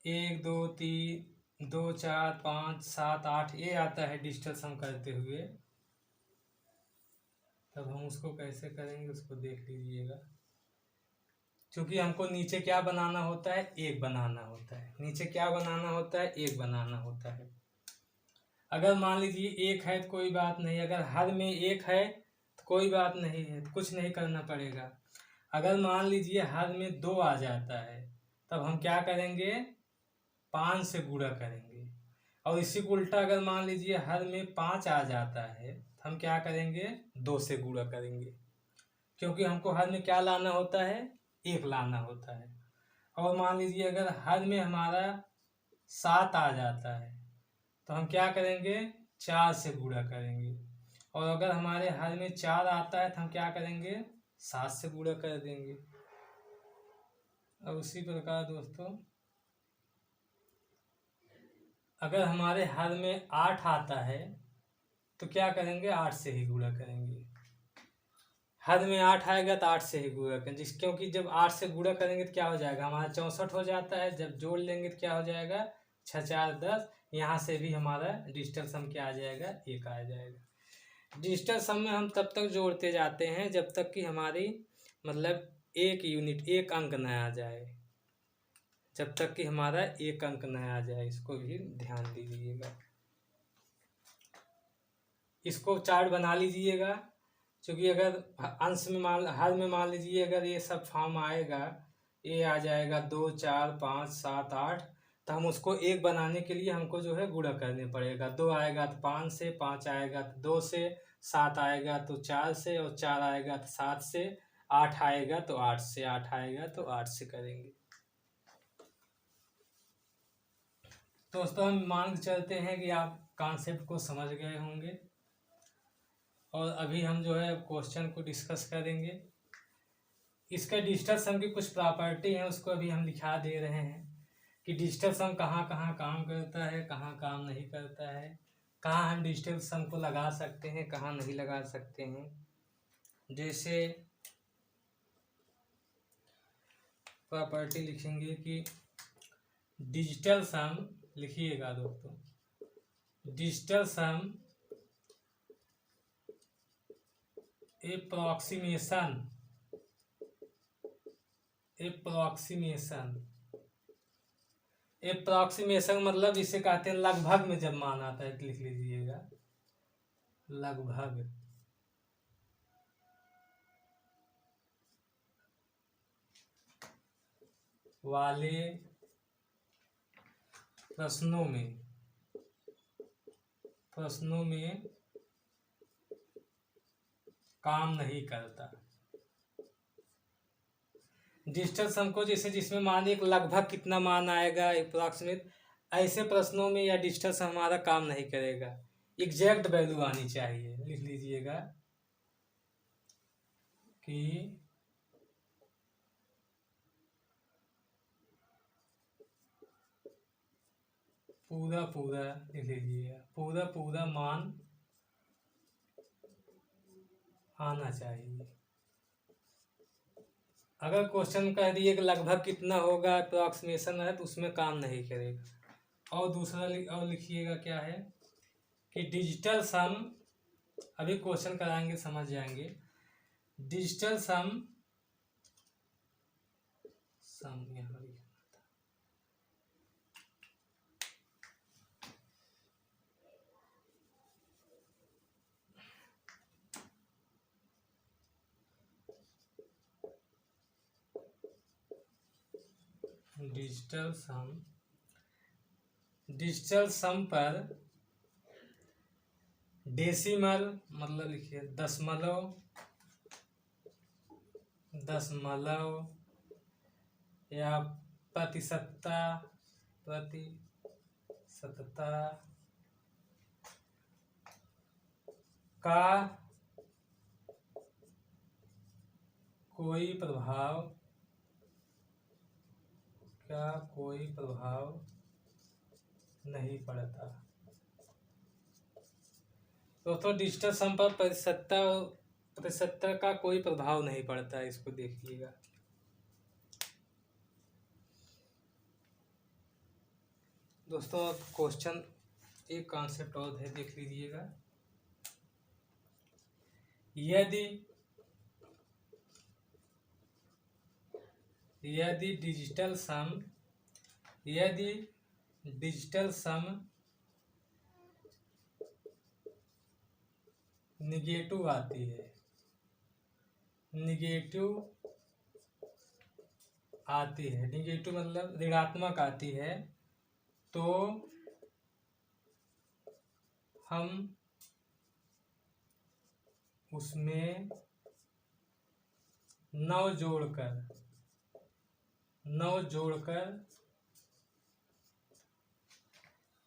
1 2 3 2 4 5 7 8 ये आता है डिजिटल सम करते हुए, तब हम उसको कैसे करेंगे उसको देख लीजिएगा। क्योंकि हमको नीचे क्या बनाना होता है 1 बनाना होता है, नीचे क्या बनाना होता है 1 बनाना होता है। अगर मान लीजिए 1 है तो कोई बात नहीं, अगर हर में 1 है तो कोई बात नहीं है, तो कुछ नहीं करना पड़ेगा। अगर मान लीजिए हर में 2 आ जाता है, तब हम क्या करेंगे 5 से गुणा करेंगे, और इसी को उल्टा अगर मान लीजिए हर में 5 आ जाता है तो हम क्या करेंगे, 2 से गुणा करेंगे, क्योंकि हमको हर में क्या लाना होता है, 1 लाना होता है। और मान लीजिए अगर हर में हमारा 7 आ जाता है तो हम क्या करेंगे, 4 से गुणा करेंगे। और अगर हमारे हर में 4 आता है तो हम क्या करेंगे, 7 से गुणा कर देंगे। और उसी प्रकार दोस्तों अगर हमारे हर में 8 आता है तो क्या करेंगे, 8 से ही गुणा करेंगे। हर में 8 आएगा तो 8 से ही गुणा करेंगे, क्योंकि जब 8 से गुणा करेंगे तो क्या हो जाएगा, हमारा 64 हो जाता है। जब जोड़ लेंगे तो क्या हो जाएगा, 6 4 10। यहाँ से भी हमारा डिजिटल सम क्या आ जाएगा, 1 आ जाएगा। डिजिटल सम में हम तब तक जोड़ते जाते हैं जब तक कि हमारी मतलब एक यूनिट, एक अंक न आ जाए, जब तक कि हमारा एक अंक न आ जाए। इसको भी ध्यान दीजिएगा। इसको चार्ट बना लीजिएगा, क्योंकि अगर अंश में हर में मान लीजिए अगर ये सब फॉर्म आएगा, ये आ जाएगा 2 4 5 7 8, तो हम उसको 1 बनाने के लिए हमको जो है गुणा करने पड़ेगा। 2 आएगा तो 5 से, 5 आएगा तो 2 से, 7 आएगा तो 4 से, और 4 आएगा तो 7 से, 8 आएगा तो 8 से, 8 आएगा तो 8 से करेंगे। दोस्तों हम मान के चलते हैं कि आप कॉन्सेप्ट को समझ गए होंगे, और अभी हम जो है क्वेश्चन को डिस्कस करेंगे। इसका डिजिटल सम की कुछ प्रॉपर्टी है, उसको अभी हम लिखा दे रहे हैं कि डिजिटल सम कहाँ कहाँ काम करता है, कहाँ काम नहीं करता है, कहाँ हम डिजिटल सम को लगा सकते हैं, कहाँ नहीं लगा सकते हैं। जैसे प्रॉपर्टी लिखेंगे कि डिजिटल सम, लिखिएगा दोस्तों, डिजिटल सम एप्रोक्सीमेशन, एप्रोक्सीमेशन, एप्रोक्सीमेशन मतलब इसे कहते हैं लगभग में जब मान आता है, लिख लीजिएगा लगभग। वाले प्रश्नों में काम नहीं करता। डिजिटल सम को जैसे जिसमें मान एक लगभग कितना मान आएगा, अप्रॉक्सीमेट, ऐसे प्रश्नों में या डिजिटल सम हमारा काम नहीं करेगा। एग्जैक्ट वैल्यू आनी चाहिए, लिख लीजिएगा कि पूरा पूरा, लिख लीजिएगा पूरा पूरा मान आना चाहिए। अगर क्वेश्चन कह दिए कि लगभग कितना होगा, अप्रॉक्सीमेशन है, तो उसमें काम नहीं करेगा। और दूसरा और लिखिएगा क्या है कि डिजिटल सम, अभी क्वेश्चन कराएंगे समझ जाएंगे। डिजिटल सम, सम यहाँ डिजिटल सम, डिजिटल सम पर डेसिमल मतलब लिखिए दशमलव, दशमलव या प्रतिशतता, प्रतिशतता का कोई प्रभाव, का कोई प्रभाव नहीं पड़ता। दोस्तों डिजिटल सम पर प्रतिशतता का कोई प्रभाव नहीं पड़ता, इसको देखिएगा। दोस्तों अब क्वेश्चन एक कॉन्सेप्ट और है, देख लीजिएगा। यदि डिजिटल सम, यदि डिजिटल सम निगेटिव आती है, निगेटिव आती है, निगेटिव मतलब ऋणात्मक आती है, तो हम उसमें 9 जोड़कर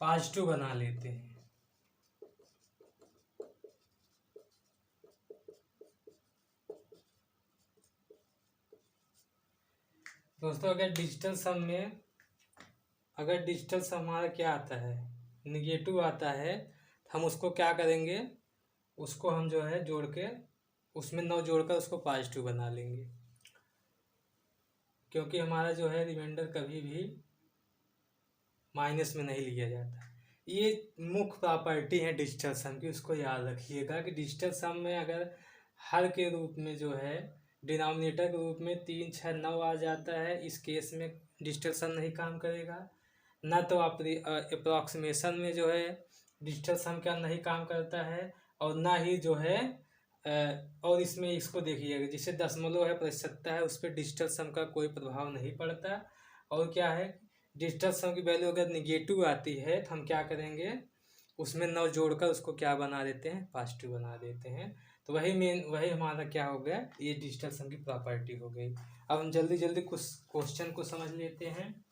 पॉजिटिव बना लेते हैं। दोस्तों अगर डिजिटल सम हमारा क्या आता है, निगेटिव आता है, तो हम उसको क्या करेंगे, उसको हम जो है जोड़ के उसमें 9 जोड़कर उसको पॉजिटिव बना लेंगे, क्योंकि हमारा जो है रिमाइंडर कभी भी माइनस में नहीं लिया जाता। ये मुख्य प्रॉपर्टी है डिजिटल सम की, उसको याद रखिएगा कि डिजिटल सम में अगर हर के रूप में जो है डिनोमिनेटर के रूप में 3, 6, 9 आ जाता है, इस केस में डिजिटल सम नहीं काम करेगा। ना तो अप्रॉक्सीमेशन में जो है डिजिटल सम क्या नहीं काम करता है, और ना ही जो है और इसमें इसको देखिएगा, जिसे दशमलव है, प्रतिशतता है, उस पर डिजिटल सम का कोई प्रभाव नहीं पड़ता। और क्या है, डिजिटल सम की वैल्यू अगर निगेटिव आती है तो हम क्या करेंगे, उसमें 9 जोड़कर उसको क्या बना देते हैं, पॉजिटिव बना देते हैं। तो वही हमारा क्या हो गया, ये डिजिटल सम की प्रॉपर्टी हो गई। अब हम जल्दी जल्दी कुछ क्वेश्चन को समझ लेते हैं।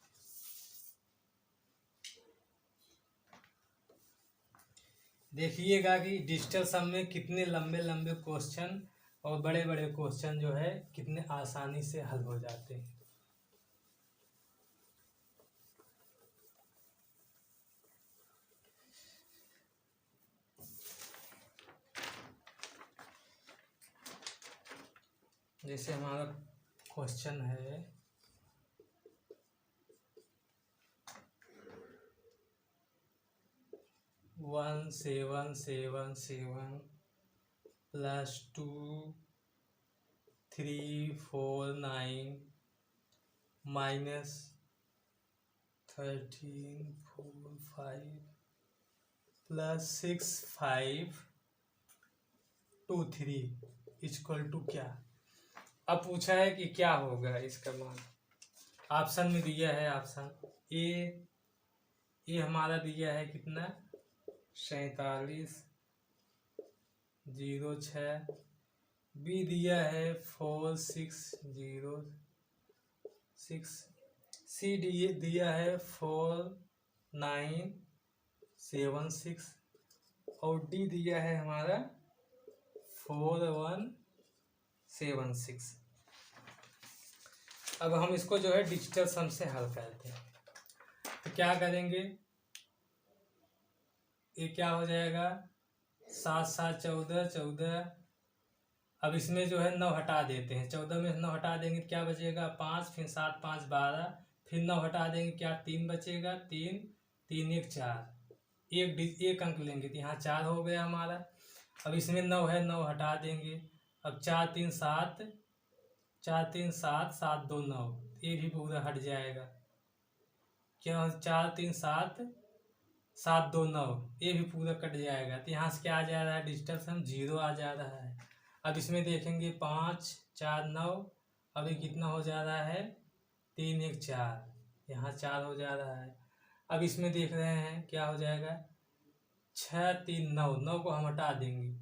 देखिएगा कि डिजिटल सम में कितने लंबे लंबे क्वेश्चन और बड़े बड़े क्वेश्चन जो है कितने आसानी से हल हो जाते हैं। जैसे हमारा क्वेश्चन है 1777 plus 2349 minus 1345 plus 6523 equal to क्या। अब पूछा है कि क्या होगा इसका मान। ऑप्शन में दिया है, ऑप्शन ए हमारा दिया है कितना, 4706, बी दिया है 4606, सी दिया है 4976 और डी दिया है हमारा 4176। अब हम इसको जो है डिजिटल सम से हल करते हैं। तो क्या करेंगे, ये क्या हो जाएगा, 7 7 14 14। अब इसमें जो है 9 हटा देते हैं, 14 में 9 हटा देंगे क्या बचेगा, 5, फिर 7 5 12, फिर 9 हटा देंगे क्या, 3 बचेगा, 3 3 1 4, एक अंक लेंगे तो यहाँ 4 हो गया हमारा। अब इसमें 9 है, 9 हटा देंगे। अब 4 3 7 7 2 9, ये भी पूरा हट जाएगा, क्या 4 3 7 7 2 9, ये भी पूरा कट जाएगा। तो यहाँ से क्या आ जा रहा है, डिजिटल सम 0 आ जा रहा है। अब इसमें देखेंगे 5 4 9, अभी कितना हो जा रहा है, 3 1 4, यहाँ 4 हो जा रहा है। अब इसमें देख रहे हैं क्या हो जाएगा, 6 3 9, 9 को हम हटा देंगे,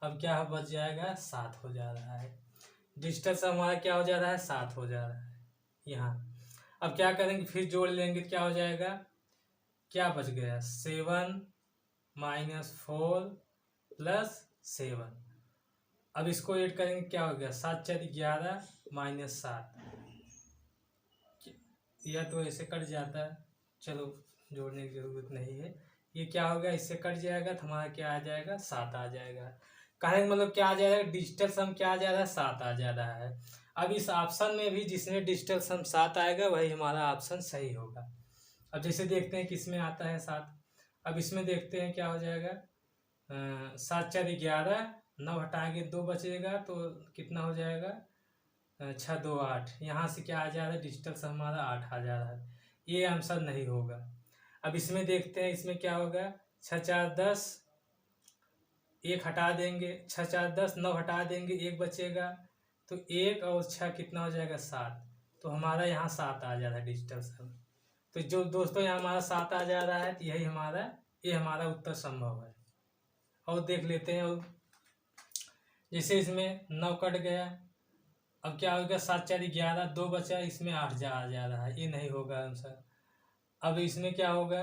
अब क्या बच जाएगा, 7 हो जा रहा है। डिजिटल सम हमारा क्या हो जा रहा है, 7 हो जा रहा है यहाँ। अब क्या करेंगे, फिर जोड़ लेंगे, क्या हो जाएगा, क्या बच गया, 7 माइनस 4 प्लस 7। अब इसको ऐड करेंगे, क्या हो गया, 7 4 11 माइनस 7, यह तो ऐसे कट जाता है, चलो जोड़ने की जरूरत नहीं है। ये क्या होगा, इससे कट जाएगा तो हमारा क्या आ जाएगा, 7 आ जाएगा। कहने का मतलब क्या आ जाएगा, डिजिटल सम क्या आ जा रहा है, 7 आ जा रहा है। अब इस ऑप्शन में भी जिसमें डिजिटल सम 7 आएगा वही हमारा ऑप्शन सही होगा। अब जैसे देखते हैं किसमें आता है 7। अब इसमें देखते हैं क्या हो जाएगा, 7 4 11, 9 हटाएंगे 2 बचेगा तो कितना हो जाएगा, 6 2 8, यहाँ से क्या आ जा रहा है, डिजिटल सम हमारा 8 आ जा रहा है। ये आंसर नहीं होगा। अब इसमें देखते हैं, इसमें क्या होगा, 6 4 10, 1 हटा देंगे, 6 4 10, 9 हटा देंगे, 1 बचेगा तो 1 और 6 कितना हो जाएगा, 7। तो हमारा यहाँ 7 आ जा रहा है डिजिटल सम। तो जो दोस्तों यहाँ हमारा 7 आ जा रहा है, तो ये हमारा उत्तर संभव है। और देख लेते हैं। और जैसे इसमें 9 कट गया, अब क्या होगा, 7 4 11, 2 बचा, इसमें 8 जा रहा है, ये नहीं होगा आंसर। अब इसमें क्या होगा,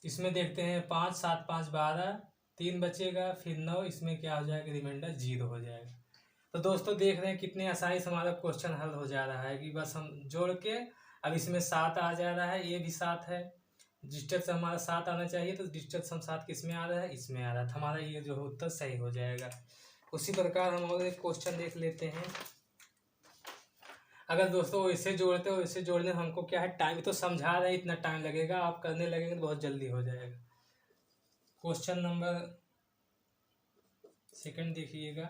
इसमें देखते हैं 5 7 5 12, 3 बचेगा, फिर 9, इसमें क्या हो जाएगा, रिमाइंडर 0 हो जाएगा। तो दोस्तों देख रहे हैं कितने आसानी से हमारा क्वेश्चन हल हो जा रहा है कि बस हम जोड़ के, अब इसमें 7 आ जा रहा है, ये भी 7 है, डिस्टेंस हमारा 7 आना चाहिए, तो डिस्टेंस हम 7 किस में आ रहा है, इसमें आ रहा है, तो हमारा ये जो उत्तर सही हो जाएगा। उसी प्रकार हम और एक क्वेश्चन देख लेते हैं। अगर दोस्तों वैसे जोड़ते हो, वैसे जोड़ने में हमको क्या है, टाइम तो समझा रहे हैं, इतना टाइम लगेगा, आप करने लगेंगे तो बहुत जल्दी हो जाएगा। क्वेश्चन नंबर सेकंड देखिएगा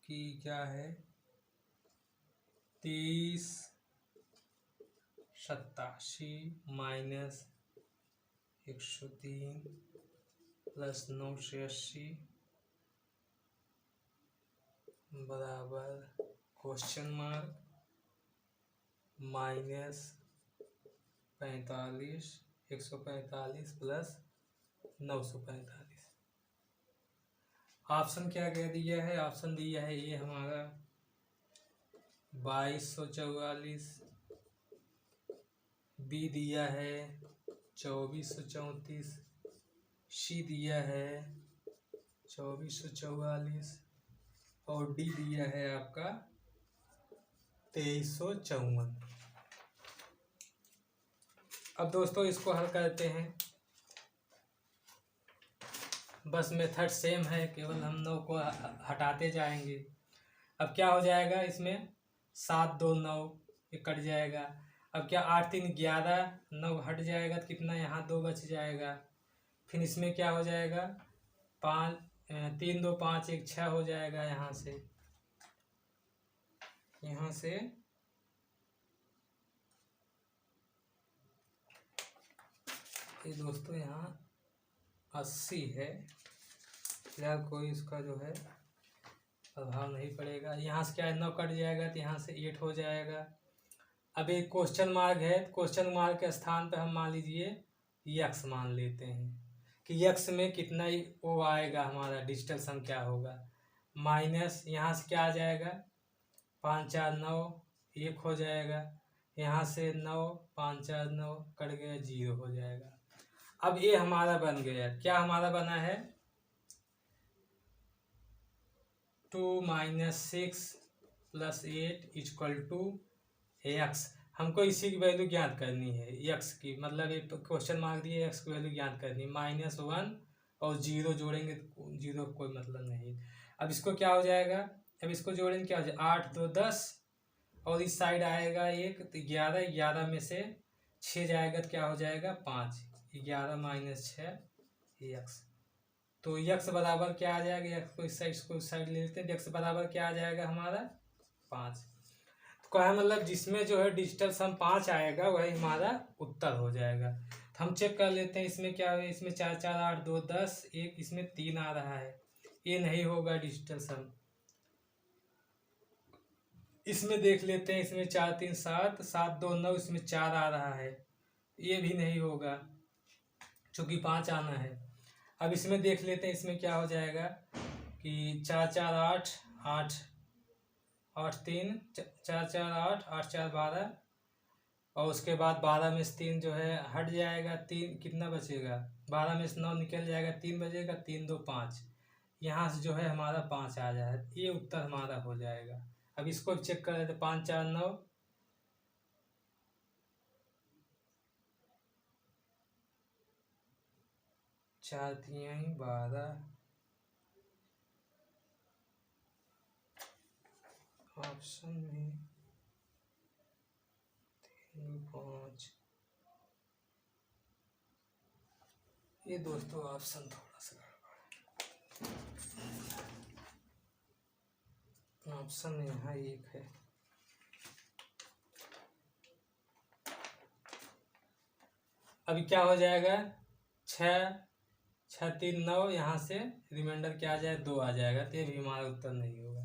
कि क्या है, 30 87 माइनस 103 प्लस 980 बराबर question mark minus 45 145 plus 945। Option क्या कह दिया है, ऑप्शन दिया है ये हमारा 2244, बी दिया है 2434, सी दिया है 2444 और डी दिया है आपका 2354। अब दोस्तों इसको हल करते हैं, बस मेथड सेम है, केवल हम 9 को हटाते जाएंगे। अब क्या हो जाएगा, इसमें 7 2 9, ये कट जाएगा। अब क्या 8 3 11, 9 हट जाएगा तो कितना, यहाँ 2 बच जाएगा। फिर इसमें क्या हो जाएगा, 5 3 2 5 1 6 हो जाएगा। यहाँ से ये दोस्तों यहाँ 80 है, फिलहाल कोई इसका जो है प्रभाव नहीं पड़ेगा। यहाँ से क्या है, 9 कट जाएगा तो यहाँ से 8 हो जाएगा। अब एक क्वेश्चन मार्क है, क्वेश्चन मार्क के स्थान पे हम मान लीजिए यक्स मान लेते हैं कि यक्स में कितना ही वो आएगा, हमारा डिजिटल सम क्या होगा, माइनस यहाँ से क्या आ जाएगा, 5 4 9 1 हो जाएगा, यहाँ से 9 5 4 9 कट गया, 0 हो जाएगा। अब ये हमारा बन गया, क्या हमारा बना है, 2 - 6 + 8 = एक्स। हमको इसी की वैल्यू ज्ञात करनी है, एक्स की, मतलब एक क्वेश्चन मार्क दिए, एक्स की वैल्यू ज्ञात करनी, -1 और 0 जोड़ेंगे तो 0 कोई मतलब नहीं। अब इसको क्या हो जाएगा, अब इसको जोड़ेंगे क्या हो जाएगा, 8 2 10 और इस साइड आएगा 1 तो 11, 11 में से 6 जाएगा तो क्या हो जाएगा 5, 11 - 6 एक्स। तो एक्स बराबर क्या आ जाएगा, एक्स को इस साइड ले लेते हैं, एक्स बराबर क्या आ जाएगा हमारा 5। क्या है, मतलब जिसमें जो है डिजिटल सम 5 आएगा वही हमारा उत्तर हो जाएगा। तो हम चेक कर लेते हैं इसमें क्या है, इसमें 4 4 8 2 10, एक इसमें 3 आ रहा है, ये नहीं होगा डिजिटल सम। इसमें देख लेते हैं, इसमें 4 3 7 7 2 9, इसमें 4 आ रहा है, ये भी नहीं होगा चूँकि 5 आना है। अब इसमें देख लेते हैं, इसमें क्या हो जाएगा कि 4 4 8 8 8 3 4 4 8 8 4 12 और उसके बाद 12 में से 3 जो है हट जाएगा, 3 कितना बचेगा, 12 में से 9 निकल जाएगा, 3 बचेगा, 3 2 5, यहाँ से जो है हमारा 5 आ जाए, ये उत्तर हमारा हो जाएगा। अब इसको चेक कर लेते, 5 4 9 4 3 12, ऑप्शन में 3 5, ये दोस्तों ऑप्शन थोड़ा सा ऑप्शन यहाँ 1 है। अभी क्या हो जाएगा, 6 6 3 9, यहाँ से रिमाइंडर क्या आ जाए 2 आ जाएगा, तो ये भी हमारा उत्तर नहीं होगा।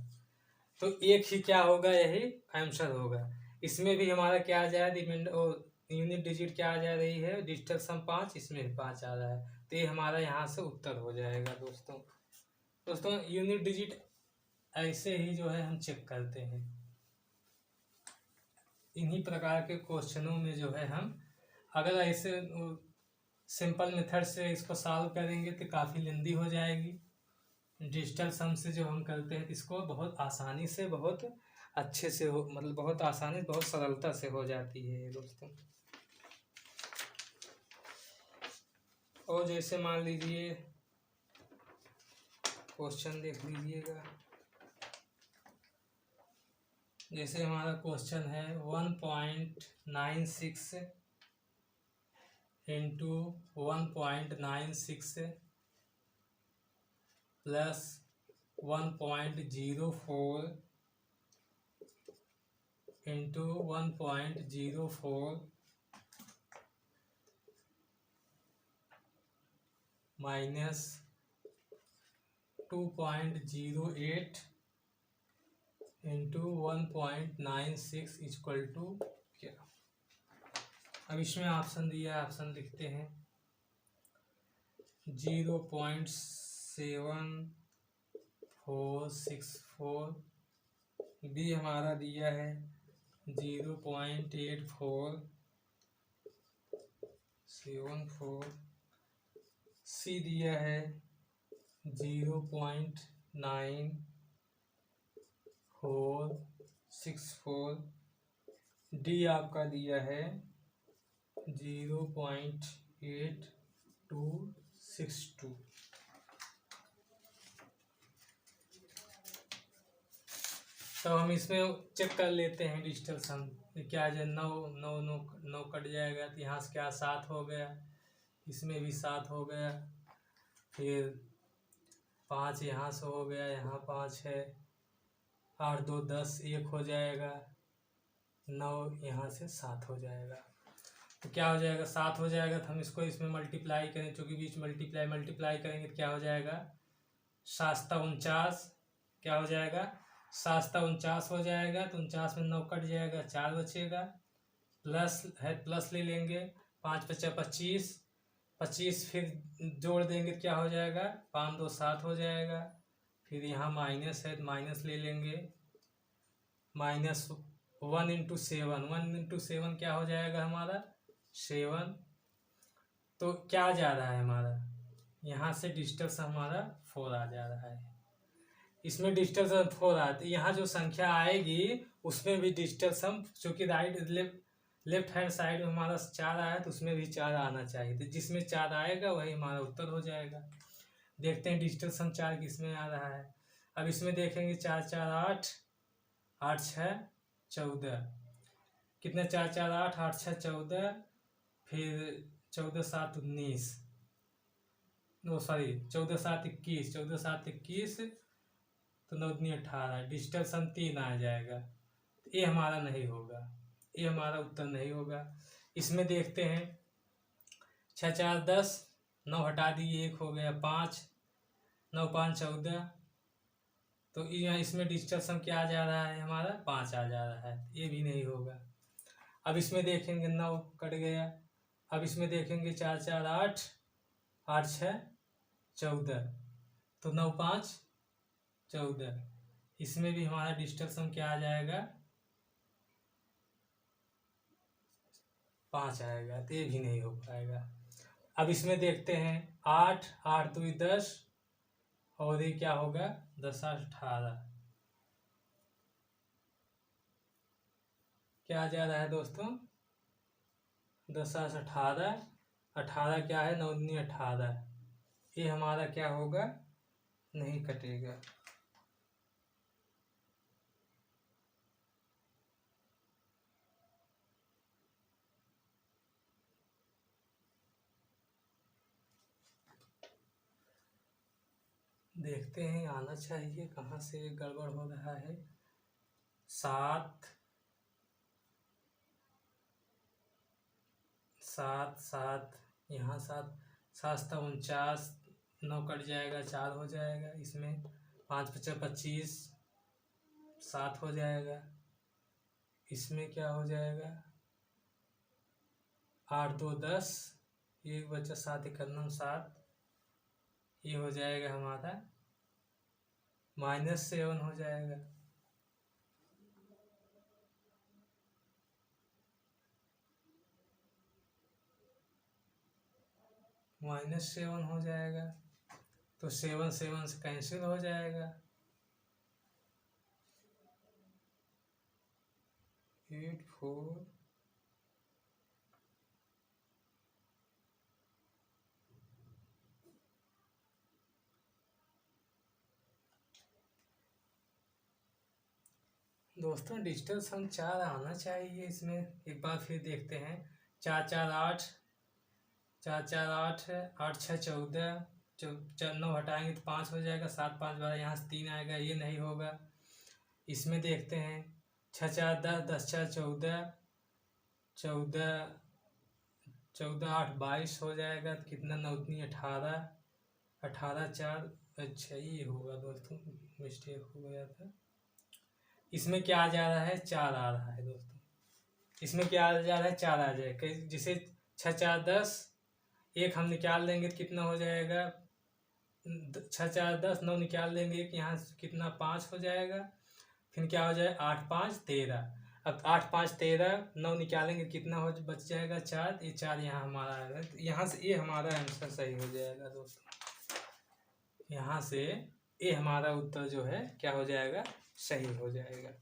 तो एक ही क्या होगा, यही आंसर होगा। इसमें भी हमारा क्या आ जाए, रिमाइंडर और यूनिट डिजिट क्या आ जा रही है, डिजिटल सम 5, इसमें भी 5 आ रहा है, तो ये हमारा यहाँ से उत्तर हो जाएगा दोस्तों यूनिट डिजिट ऐसे ही जो है हम चेक करते हैं। इन्हीं प्रकार के क्वेश्चनों में जो है हम अगर ऐसे सिंपल मेथड से इसको सॉल्व करेंगे तो काफ़ी लेंदी हो जाएगी। डिजिटल सम से जो हम करते हैं इसको बहुत आसानी से, बहुत अच्छे से हो, मतलब बहुत आसानी, बहुत सरलता से हो जाती है दोस्तों। और जैसे मान लीजिए क्वेश्चन देख लीजिएगा, जैसे हमारा क्वेश्चन है 1.96 into 1.96 plus 1.04 into 1.04 minus 2.08 into 1.96 equal to क्या। अब इसमें ऑप्शन दिया है, ऑप्शन लिखते हैं 0.7464, बी हमारा दिया है 0.8474, सी दिया है 0.9464, डी आपका दिया है 0.8262। तो हम इसमें चेक कर लेते हैं डिजिटल सम क्या है। 9 कट जाएगा तो यहाँ से क्या 7 हो गया, इसमें भी 7 हो गया, फिर 5 यहाँ से हो गया, यहाँ 5 है, 8 2 10 1 हो जाएगा, 9 यहाँ से 7 हो जाएगा। तो क्या हो जाएगा 7 हो जाएगा, तो हम इसको इसमें मल्टीप्लाई करें, चूँकि बीच मल्टीप्लाई करेंगे तो क्या हो जाएगा 7 49, क्या हो जाएगा 7 49 हो जाएगा। तो 49 में 9 कट जाएगा, 4 बचेगा, प्लस है प्लस ले लेंगे, 5 × 25, 25 फिर जोड़ देंगे तो क्या हो जाएगा 5 2 7 हो जाएगा। फिर यहाँ माइनस है तो माइनस ले लेंगे, -1 × 7, 1 × 7 क्या हो जाएगा हमारा 7। तो क्या जा रहा है हमारा यहाँ से डिजिटल सम हमारा 4 आ जा रहा है। इसमें डिजिटल सम 4 आया तो यहाँ जो संख्या आएगी उसमें भी डिजिटल सम, चूँकि लेफ्ट हैंड साइड में हमारा 4 आया तो उसमें भी 4 आना चाहिए, तो जिसमें 4 आएगा वही हमारा उत्तर हो जाएगा। देखते हैं डिजिटल सम 4 किसमें आ रहा है। अब इसमें देखेंगे 4 4 8, 8 6 14, कितने 4 4 8, 8 6 14, फिर 14 7 19, 14 7 21, 14 7 21, तो 9 दूनी 18, डिजिटल सम 3 आ जाएगा। ये हमारा नहीं होगा, ये हमारा उत्तर नहीं होगा। इसमें देखते हैं 6 4 10, 9 हटा दिए 1 हो गया 5, 9 5 14, तो यहाँ इसमें डिजिटल सम क्या आ जा रहा है हमारा 5 आ जा रहा है, ये भी नहीं होगा। अब इसमें देखेंगे 9 कट गया, अब इसमें देखेंगे 4 4 8, 8 6 14, तो 9 5 14, इसमें भी हमारा डिजिटल सम क्या आ जाएगा 5 आएगा, तो ये भी नहीं हो पाएगा। अब इसमें देखते हैं 8 8 2 10, और ये क्या होगा 10 8 18, क्या आ जा रहा है दोस्तों 10 8 18, 18 क्या है 9 दूनी 18, ये हमारा क्या होगा नहीं कटेगा। देखते हैं आना चाहिए, कहाँ से गड़बड़ हो रहा है। 7 7 7, यहाँ 7 7 49, 9 कट जाएगा 4 हो जाएगा, इसमें 5 5 25, 7 हो जाएगा, इसमें क्या हो जाएगा 8 2 10, 1 बचा 7 1 9 7, ये हो जाएगा हमारा -7 हो जाएगा। -7 हो जाएगा, तो 7 7 से कैंसिल हो जाएगा। 8 4 दोस्तों डिजिटल सम 4 आना चाहिए इसमें। एक बार फिर देखते हैं। 4 4 8, 4 4 8 है, 8 6 14, 9 हटाएंगे तो 5 हो जाएगा, 7 5 12, यहाँ से 3 आएगा, ये नहीं होगा। इसमें देखते हैं 6 4 10, 10 4 14, 14 14 8 22 हो जाएगा। कितना 9 3 18, 18 4, अच्छा ये होगा दोस्तों, मिस्टेक हो गया था। इसमें क्या आ जा रहा है, 4 आ रहा है दोस्तों। इसमें क्या आ जा रहा है, 4 आ जाएगा। जिसे 6 4 10, एक हम निकाल लेंगे तो कितना हो जाएगा, 6 4 10, 9 निकाल लेंगे, एक यहाँ से कितना 5 हो जाएगा। फिर क्या हो जाएगा, 8 5 13। अब 8 5 13, 9 निकालेंगे कितना हो बच जाएगा, 4। ये 4 यहाँ हमारा आएगा, तो यहाँ से ये हमारा आंसर सही हो जाएगा दोस्तों। यहाँ से ये हमारा उत्तर जो है क्या हो जाएगा, सही हो जाएगा।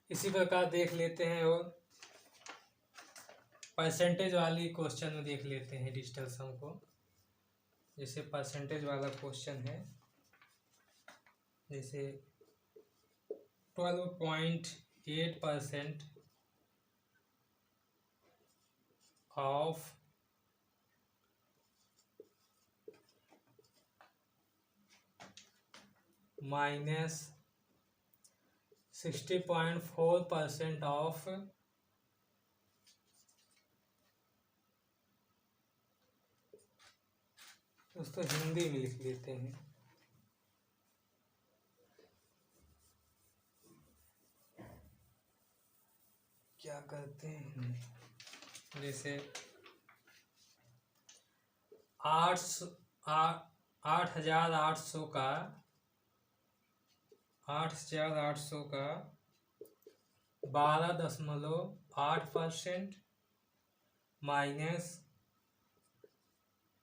इसी प्रकार देख लेते हैं और परसेंटेज वाली क्वेश्चन में देख लेते हैं डिजिटल सम को। जैसे परसेंटेज वाला क्वेश्चन है, जैसे 12.8% ऑफ -60.4% ऑफ दोस्तों हिंदी में लिख लेते हैं। क्या करते हैं, जैसे 8,800 का 12.8% माइनस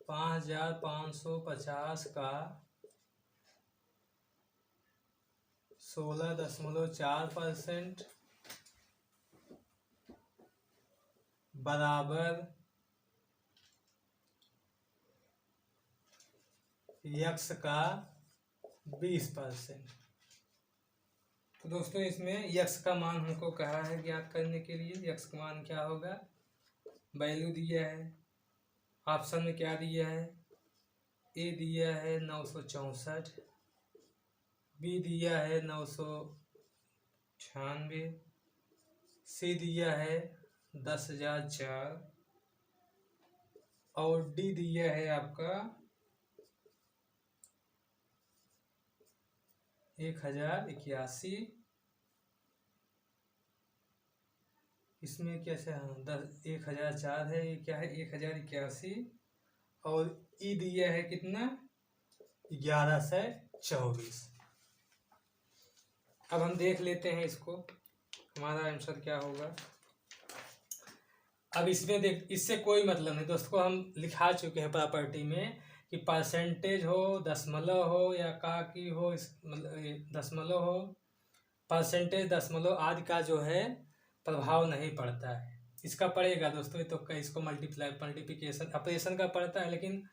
5,550 का 16.4% बराबर यक्स का 20%। तो दोस्तों इसमें यक्स का मान हमको कहा है ज्ञात करने के लिए। यक्स का मान क्या होगा, वैल्यू दिया है, ऑप्शन में क्या दिया है, ए दिया है 964, बी दिया है 996, सी दिया है 10,004 और डी दिया है आपका 1,081। इसमें कैसे, हाँ 1,004 है, ये क्या है 1,081 और ई दिया है कितना 1124। अब हम देख लेते हैं इसको, हमारा आंसर क्या होगा। अब इसमें देख, इससे कोई मतलब नहीं दोस्तों, हम लिखा चुके हैं प्रॉपर्टी में कि परसेंटेज हो, दशमलव हो या का की हो, इस मतलब दशमलव हो, परसेंटेज दशमलव आदि का जो है प्रभाव नहीं पड़ता है। इसका पड़ेगा दोस्तों, तो इसको मल्टीप्लिकेशन ऑपरेशन का पड़ता है, लेकिन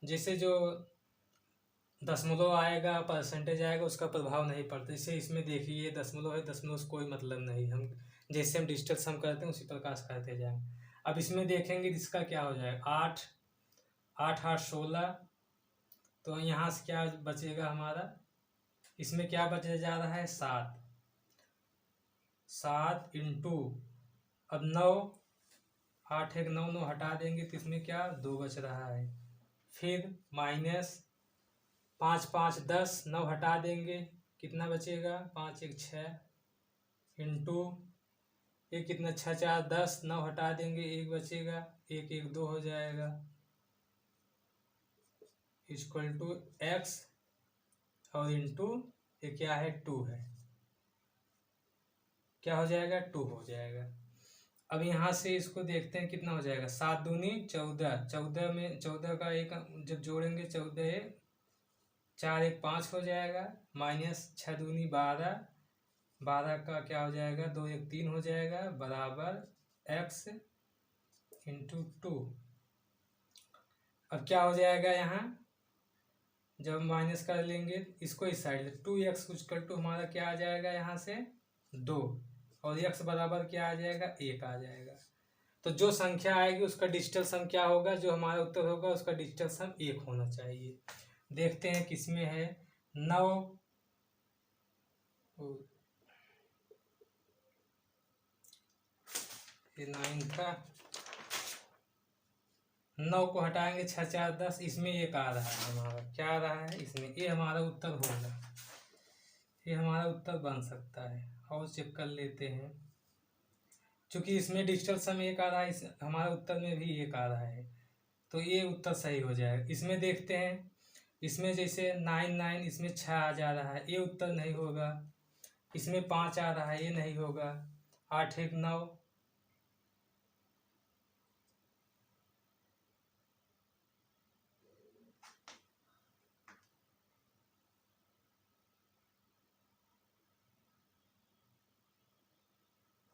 जैसे जो दशमलव आएगा, परसेंटेज आएगा, उसका प्रभाव नहीं पड़ता। इसे इसमें देखिए दशमलव है, दशमलव से कोई मतलब नहीं, हम जैसे हम डिजिटल सम करते हैं उसी प्रकार से करते जाएं। अब इसमें देखेंगे इसका क्या हो जाएगा, 8 8 8 16, तो यहाँ से क्या बचेगा हमारा, इसमें क्या बचे जा रहा है 7 7 इंटू, अब 9 8 1 9 9 हटा देंगे तो इसमें क्या 2 बच रहा है। फिर माइनस 5 5 10, 9 हटा देंगे कितना बचेगा 5 1 6 इंटू ये कितना 6 4 10, 9 हटा देंगे 1 बचेगा, 1 1 2 हो जाएगा। इक्वल टू एक्स और इंटू ये क्या है 2 है, क्या हो जाएगा 2 हो जाएगा। अब यहाँ से इसको देखते हैं कितना हो जाएगा, 7 दूनी 14, 14 में 14 का एक जब जोड़ेंगे 14 4 1 5 हो जाएगा, माइनस 6 दूनी 12, 12 का क्या हो जाएगा 2 1 3 हो जाएगा, बराबर एक्स इंटू 2। अब क्या हो जाएगा यहाँ जब माइनस कर लेंगे इसको इस साइड, 2x इक्वल टू हमारा क्या आ जाएगा यहाँ से 2, और x बराबर क्या आ जाएगा 1 आ जाएगा। तो जो संख्या आएगी उसका डिजिटल सम क्या होगा, जो हमारा उत्तर होगा उसका डिजिटल सम 1 होना चाहिए। देखते हैं किसमें है, 9 ये 9 था, 9 को हटाएंगे 6 4 10, इसमें 1 आ रहा है हमारा, क्या आ रहा है इसमें, ये हमारा उत्तर होगा, ये हमारा उत्तर बन सकता है। और चेक कर लेते हैं, क्योंकि इसमें डिजिटल सम 1 आ रहा है, इस हमारे उत्तर में भी 1 आ रहा है, तो ये उत्तर सही हो जाएगा। इसमें देखते हैं, इसमें जैसे 9 9 इसमें 6 आ जा रहा है, ये उत्तर नहीं होगा। इसमें 5 आ रहा है, ये नहीं होगा। 8 1 9,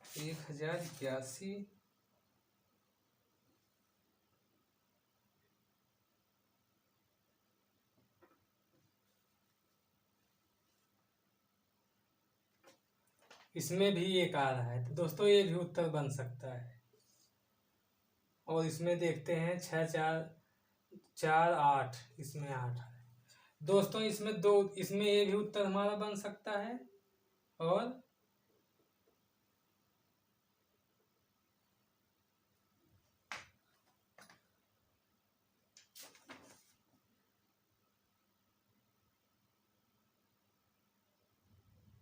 एक 1081, इसमें भी 1 आ रहा है, तो दोस्तों ये भी उत्तर बन सकता है। और इसमें देखते हैं 6 4 4 8, इसमें 8 है दोस्तों, इसमें 2, इसमें ये भी उत्तर हमारा बन सकता है। और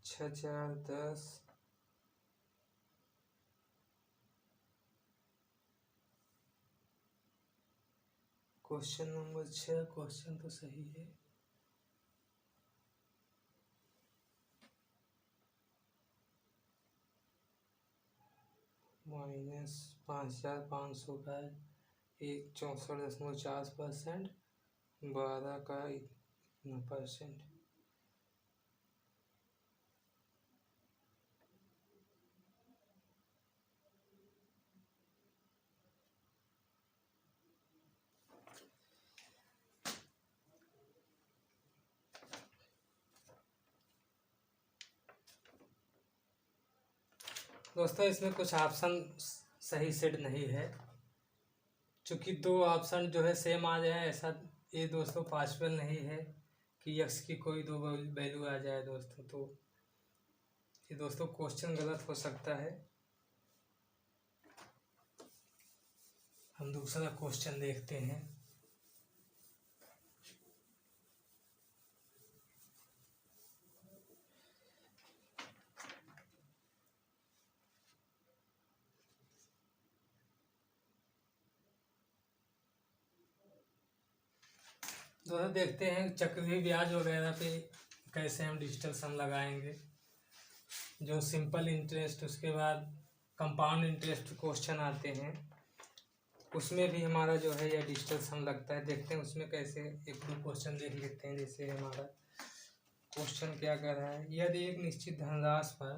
छः 4 10, क्वेश्चन नंबर 6, क्वेश्चन तो सही है। माइनस 5500 का 64.4%, 12 का इतना परसेंट। दोस्तों इसमें कुछ ऑप्शन सही सेट नहीं है, क्योंकि 2 ऑप्शन जो है सेम आ जाए ऐसा ये दोस्तों पॉसिबल नहीं है कि यक्स की कोई 2 वैल्यू आ जाए दोस्तों, तो ये दोस्तों क्वेश्चन गलत हो सकता है। हम दूसरा क्वेश्चन देखते हैं। दोस्तों देखते हैं चक्रवृद्धि ब्याज वगैरह पे कैसे हम डिजिटल सम लगाएंगे। जो सिंपल इंटरेस्ट, उसके बाद कंपाउंड इंटरेस्ट क्वेश्चन आते हैं, उसमें भी हमारा जो है यह डिजिटल सम लगता है। देखते हैं उसमें कैसे, एक दो क्वेश्चन देख लेते हैं। जैसे हमारा क्वेश्चन क्या कर रहा है, यदि एक निश्चित धनराशि पर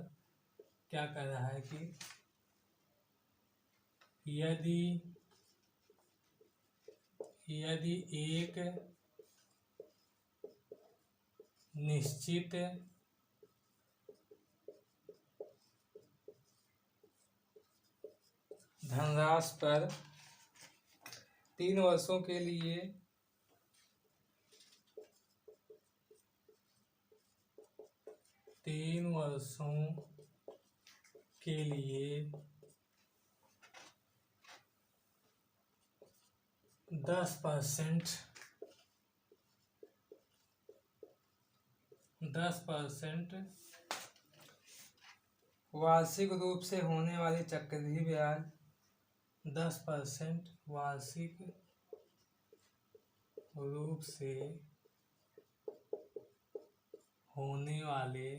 क्या कर रहा है कि यदि एक निश्चित धनराशि पर 3 वर्षों के लिए 10% वार्षिक रूप से होने वाली चक्रवृद्धि ब्याज 10% वार्षिक रूप से होने वाले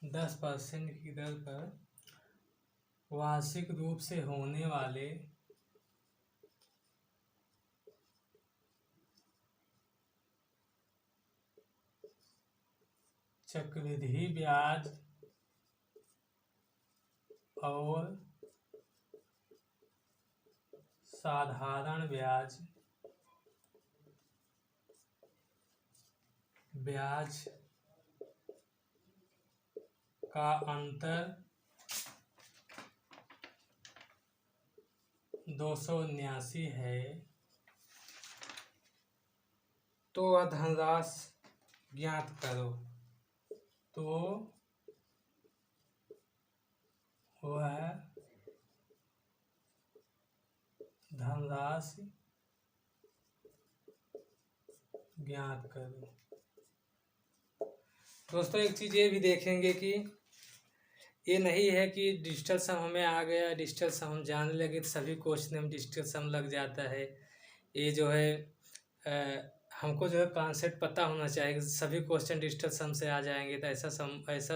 10% की दर पर वार्षिक रूप से होने वाले चक्रवृद्धि ब्याज और साधारण ब्याज का अंतर 279 है, तो वह धनराशि ज्ञात करो। तो वह धनराशि ज्ञात करो। दोस्तों एक चीज़ ये भी देखेंगे कि ये नहीं है कि डिजिटल सम हमें आ गया, डिजिटल सम हम जानने लगे तो सभी क्वेश्चन में डिजिटल सम लग जाता है। ये जो है हमको जो है कॉन्सेप्ट पता होना चाहिए कि सभी क्वेश्चन डिजिटल सम से आ जाएंगे, तो ऐसा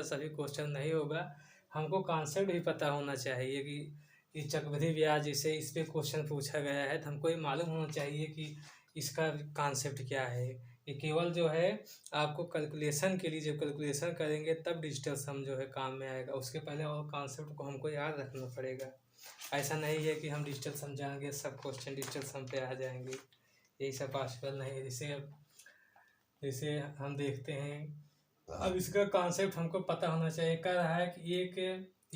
सभी क्वेश्चन नहीं होगा। हमको कॉन्सेप्ट भी पता होना चाहिए कि ये चक्रवृद्धि ब्याज इसे इस पे क्वेश्चन पूछा गया है, तो हमको ये मालूम होना चाहिए कि इसका कॉन्सेप्ट क्या है। ये केवल जो है आपको कैलकुलेशन के लिए, जब कैलकुलेशन करेंगे तब डिजिटल सम जो है काम में आएगा, उसके पहले और कॉन्सेप्ट को हमको याद रखना पड़ेगा। ऐसा नहीं है कि हम डिजिटल सम जानेंगे सब क्वेश्चन डिजिटल सम पे आ जाएंगे, यही सब पॉसिबल नहीं है। जैसे हम देखते हैं, अब इसका कॉन्सेप्ट हमको पता होना चाहिए। कह रहा है कि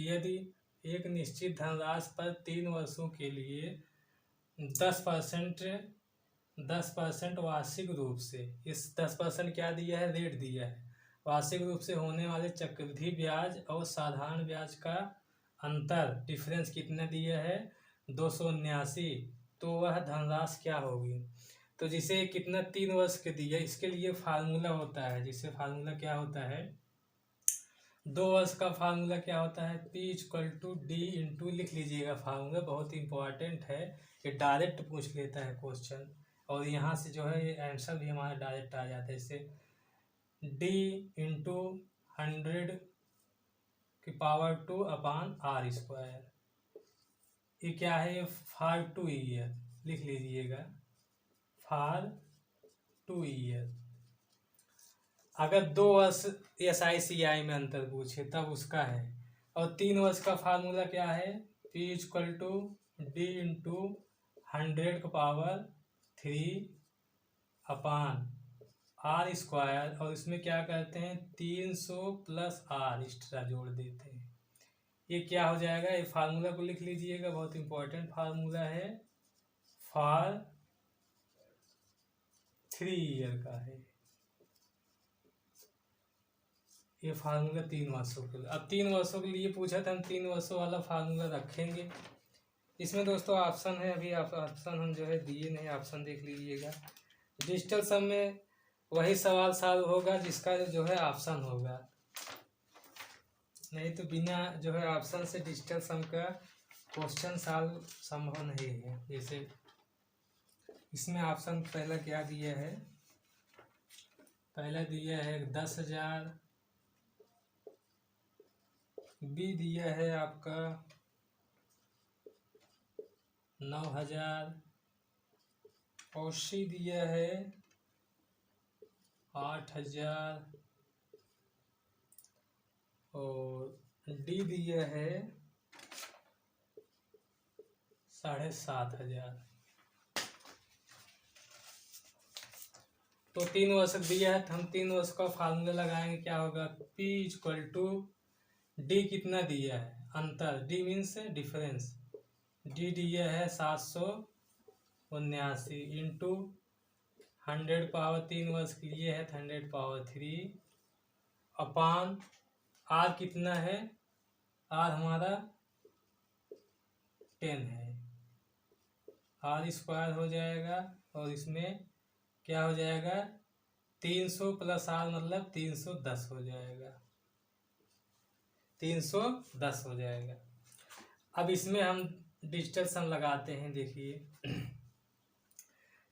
यदि एक निश्चित धनराशि पर 3 वर्षों के लिए 10% वार्षिक रूप से, इस 10% क्या दिया है, रेट दिया है, वार्षिक रूप से होने वाले चक्रवृद्धि ब्याज और साधारण ब्याज का अंतर डिफरेंस कितना दिया है, 279, तो वह धनराशि क्या होगी। तो जिसे कितना 3 वर्ष के दिया, इसके लिए फार्मूला होता है, जिससे फार्मूला क्या होता है, 2 वर्ष का फार्मूला क्या होता है, P=D इंटू, लिख लीजिएगा फार्मूला, बहुत इंपॉर्टेंट है, ये डायरेक्ट पूछ लेता है क्वेश्चन, और यहाँ से जो है ये आंसर भी हमारा डायरेक्ट आ जाता है। इससे D इंटू 100⁻²/r², ये क्या है, ये फॉर 2 ईयर, लिख लीजिएगा फॉर 2 ईयर। अगर 2 वर्ष SICI में अंतर पूछे तब उसका है, और 3 वर्ष का फार्मूला क्या है, P=D इंटू 100/3/r², और इसमें क्या करते हैं, 300 प्लस r एक्स्ट्रा जोड़ देते हैं। ये क्या हो जाएगा, ये फार्मूला को लिख लीजिएगा, बहुत इंपॉर्टेंट फार्मूला है, फॉर 3 ईयर का है ये फार्मूला, 3 वर्षों के लिए। अब 3 वर्षों के लिए पूछा था, हम 3 वर्षों वाला फार्मूला रखेंगे। इसमें दोस्तों ऑप्शन है, अभी ऑप्शन हम जो है दिए नहीं, ऑप्शन देख लीजिएगा। डिजिटल सम में वही सवाल सॉल्व होगा जिसका जो है ऑप्शन होगा, नहीं तो बिना जो है ऑप्शन से डिजिटल सम का क्वेश्चन सॉल्व संभव नहीं है। जैसे इसमें ऑप्शन पहला क्या दिया है, पहला दिया है 10,000, बी दिया है आपका 9,000, और सी दिया है 8,000, और डी दिया है 7,500। तो 3 वर्ष दिया है, तो हम 3 वर्ष का फार्मूला लगाएंगे, क्या होगा, P=D कितना दिया है, अंतर, D मीन्स डिफरेंस, D दिया है 779 इंटू 100⁻3 वर्ष के लिए है 100⁻3 अपान R कितना है, R हमारा 10 है, r² हो जाएगा, और इसमें क्या हो जाएगा, 300 प्लस r मतलब 310 हो जाएगा, 310 हो जाएगा। अब इसमें हम डिजिटल सम लगाते हैं, देखिए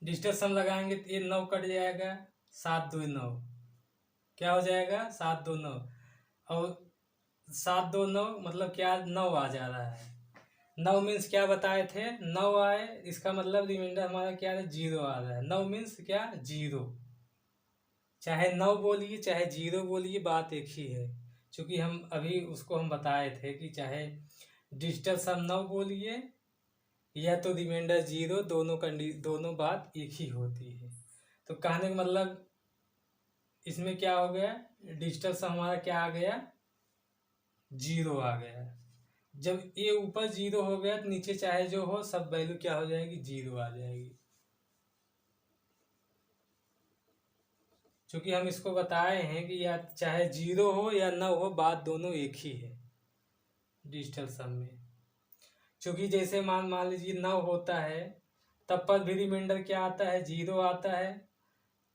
डिजिटल सम लगाएंगे तो ये 9 कट जाएगा, 7 2 9, क्या हो जाएगा 7 2 9, और 7 2 9 मतलब क्या 9 आ जा रहा है। 9 मीन्स क्या बताए थे, 9 आए, इसका मतलब रिमाइंडर हमारा क्या है 0 आ रहा है। 9 मीन्स क्या 0, चाहे 9 बोलिए चाहे 0 बोलिए बात एक ही है। क्योंकि हम अभी उसको हम बताए थे कि चाहे डिजिटल सम 9 बोलिए या तो रिमाइंडर 0, दोनों बात एक ही होती है। तो कहने का मतलब इसमें क्या हो गया, डिजिटल सम हमारा क्या आ गया 0 आ गया। जब ये ऊपर 0 हो गया तो नीचे चाहे जो हो सब वैल्यू क्या हो जाएगी 0 आ जाएगी। क्योंकि हम इसको बताए हैं कि या चाहे 0 हो या न हो बात दोनों एक ही है डिजिटल सम में। क्योंकि जैसे मान मान लीजिए 9 होता है तब पर भी रिमाइंडर क्या आता है 0 आता है,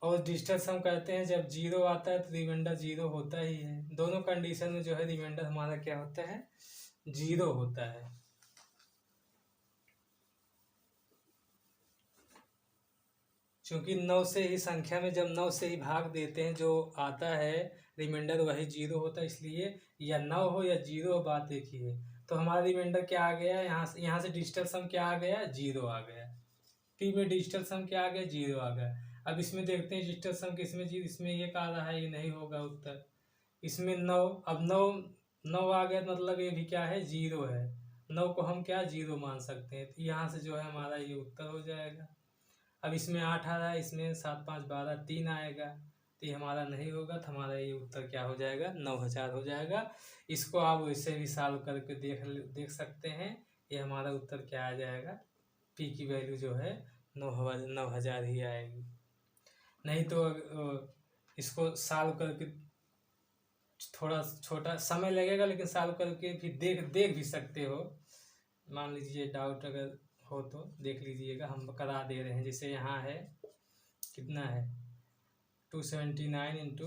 और डिजिटल सम कहते हैं जब 0 आता है तो रिमाइंडर 0 होता ही है। दोनों कंडीशन में जो है रिमाइंडर हमारा क्या होता है 0 होता है। क्योंकि 9 से ही संख्या में जब 9 से ही भाग देते हैं जो आता है रिमाइंडर वही 0 होता है, इसलिए या 9 हो या 0 हो बात एक ही है। तो हमारा रिमाइंडर क्या आ गया, यहाँ से डिजिटल सम क्या आ गया 0 आ गया। पी में डिजिटल सम क्या आ गया 0 आ गया। अब इसमें देखते हैं डिजिटल सम किसमें 0, इसमें ये आ रहा है, ये नहीं होगा उत्तर। इसमें 9, अब 9 आ गया मतलब ये भी क्या है 0 है। 9 को हम क्या 0 मान सकते हैं, तो यहाँ से जो है हमारा ये उत्तर हो जाएगा। अब इसमें 8 आ रहा है, इसमें 7 5 12 3 आएगा, तो ये हमारा नहीं होगा, तो हमारा ये उत्तर क्या हो जाएगा 9000 हो जाएगा। इसको आप वैसे भी सॉल्व करके देख सकते हैं, ये हमारा उत्तर क्या आ जाएगा, पी की वैल्यू जो है 9000 ही आएगी। नहीं तो इसको सॉल्व करके थोड़ा छोटा समय लगेगा, लेकिन सॉल्व करके फिर देख भी सकते हो। मान लीजिए डाउट अगर हो तो देख लीजिएगा, हम करा दे रहे हैं। जैसे यहाँ है कितना है 279 इंटू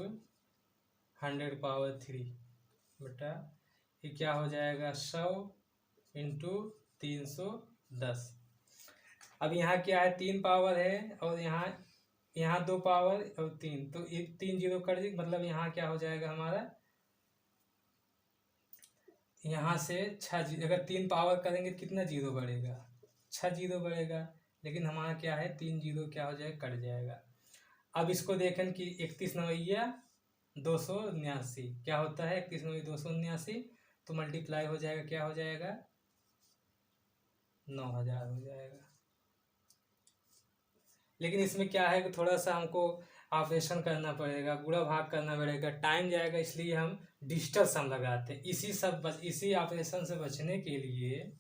100⁻³ बटा ये क्या हो जाएगा 100 इंटू 310। अब यहाँ क्या है 3 पावर है, और यहाँ 2 पावर और 3, तो ये 3 जीरो कर दी, मतलब यहाँ क्या हो जाएगा हमारा, यहाँ से 6 जीरो, अगर 3 पावर करेंगे तो कितना जीरो बढ़ेगा 6 जीरो बढ़ेगा, लेकिन हमारा क्या है 3 जीरो क्या हो जाएगा कट जाएगा। अब इसको देखें कि 31 नवैया 279 क्या होता है 31 नवैया 279, तो मल्टीप्लाई हो जाएगा, क्या हो जाएगा 9000 हो जाएगा। लेकिन इसमें क्या है कि थोड़ा सा हमको ऑपरेशन करना पड़ेगा, गुणा भाग करना पड़ेगा, टाइम जाएगा, इसलिए हम डिजिटल सम लगाते हैं। इसी ऑपरेशन से बचने के लिए,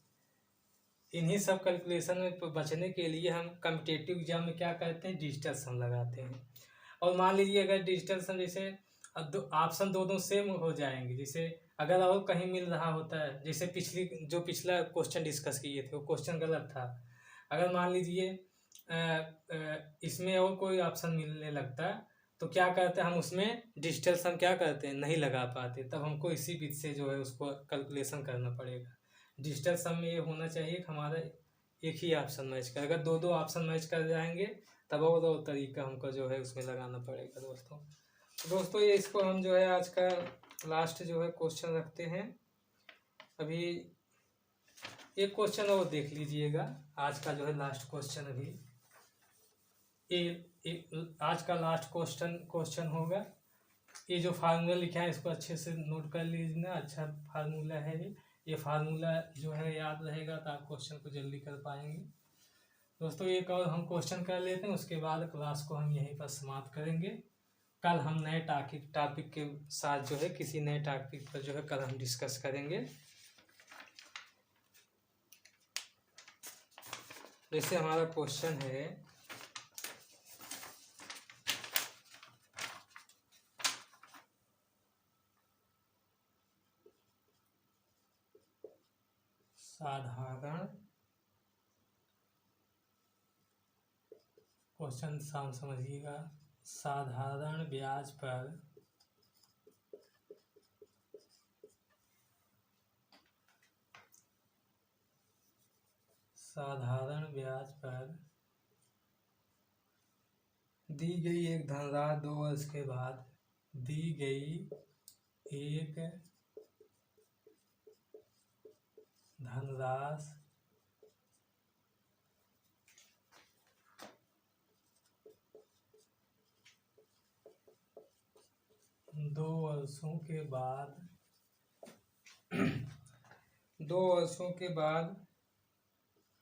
इन्हीं सब कैलकुलेशन में बचने के लिए हम कॉम्पिटिटिव एग्जाम में क्या करते हैं डिजिटल सम लगाते हैं। और मान लीजिए अगर डिजिटल सम जैसे ऑप्शन दोनों सेम हो जाएंगे, जैसे अगर और कहीं मिल रहा होता है, जैसे पिछला क्वेश्चन डिस्कस किए थे वो क्वेश्चन गलत था, अगर मान लीजिए इसमें और कोई ऑप्शन मिलने लगता तो क्या करते हैं हम उसमें डिजिटल सम क्या करते हैं नहीं लगा पाते, तब हमको इसी बीच से जो है उसको कैलकुलेशन करना पड़ेगा। डिजिटल सम में ये होना चाहिए कि हमारा एक ही ऑप्शन मैच कर, अगर दो ऑप्शन मैच कर जाएंगे तब और तरीका हमको जो है उसमें लगाना पड़ेगा दोस्तों ये इसको हम जो है आज का लास्ट जो है क्वेश्चन रखते हैं। अभी एक क्वेश्चन और देख लीजिएगा, आज का जो है लास्ट क्वेश्चन, अभी आज का लास्ट क्वेश्चन होगा। ये जो फार्मूला लिखा है इसको अच्छे से नोट कर लीजिए ना, अच्छा फार्मूला है ये फार्मूला जो है याद रहेगा तो आप क्वेश्चन को जल्दी कर पाएंगे। दोस्तों एक और हम क्वेश्चन कर लेते हैं, उसके बाद क्लास को हम यहीं पर समाप्त करेंगे। कल हम नए टॉपिक के साथ जो है किसी नए टॉपिक पर जो है कल हम डिस्कस करेंगे। जैसे हमारा क्वेश्चन है साधारण क्वेश्चन समझिएगा, साधारण ब्याज पर दी गई एक धनराशि 2 वर्ष के बाद, दी गई एक धनराशि 2 वर्षों के बाद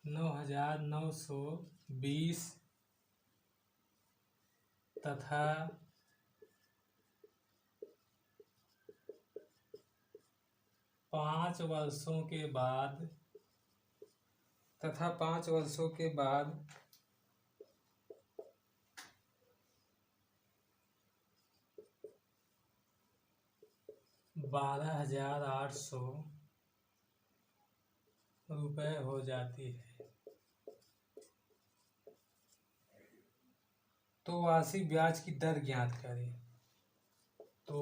9,920 तथा 5 वर्षों के बाद 12,800 रुपये हो जाती है, तो वार्षिक ब्याज की दर ज्ञात करें। तो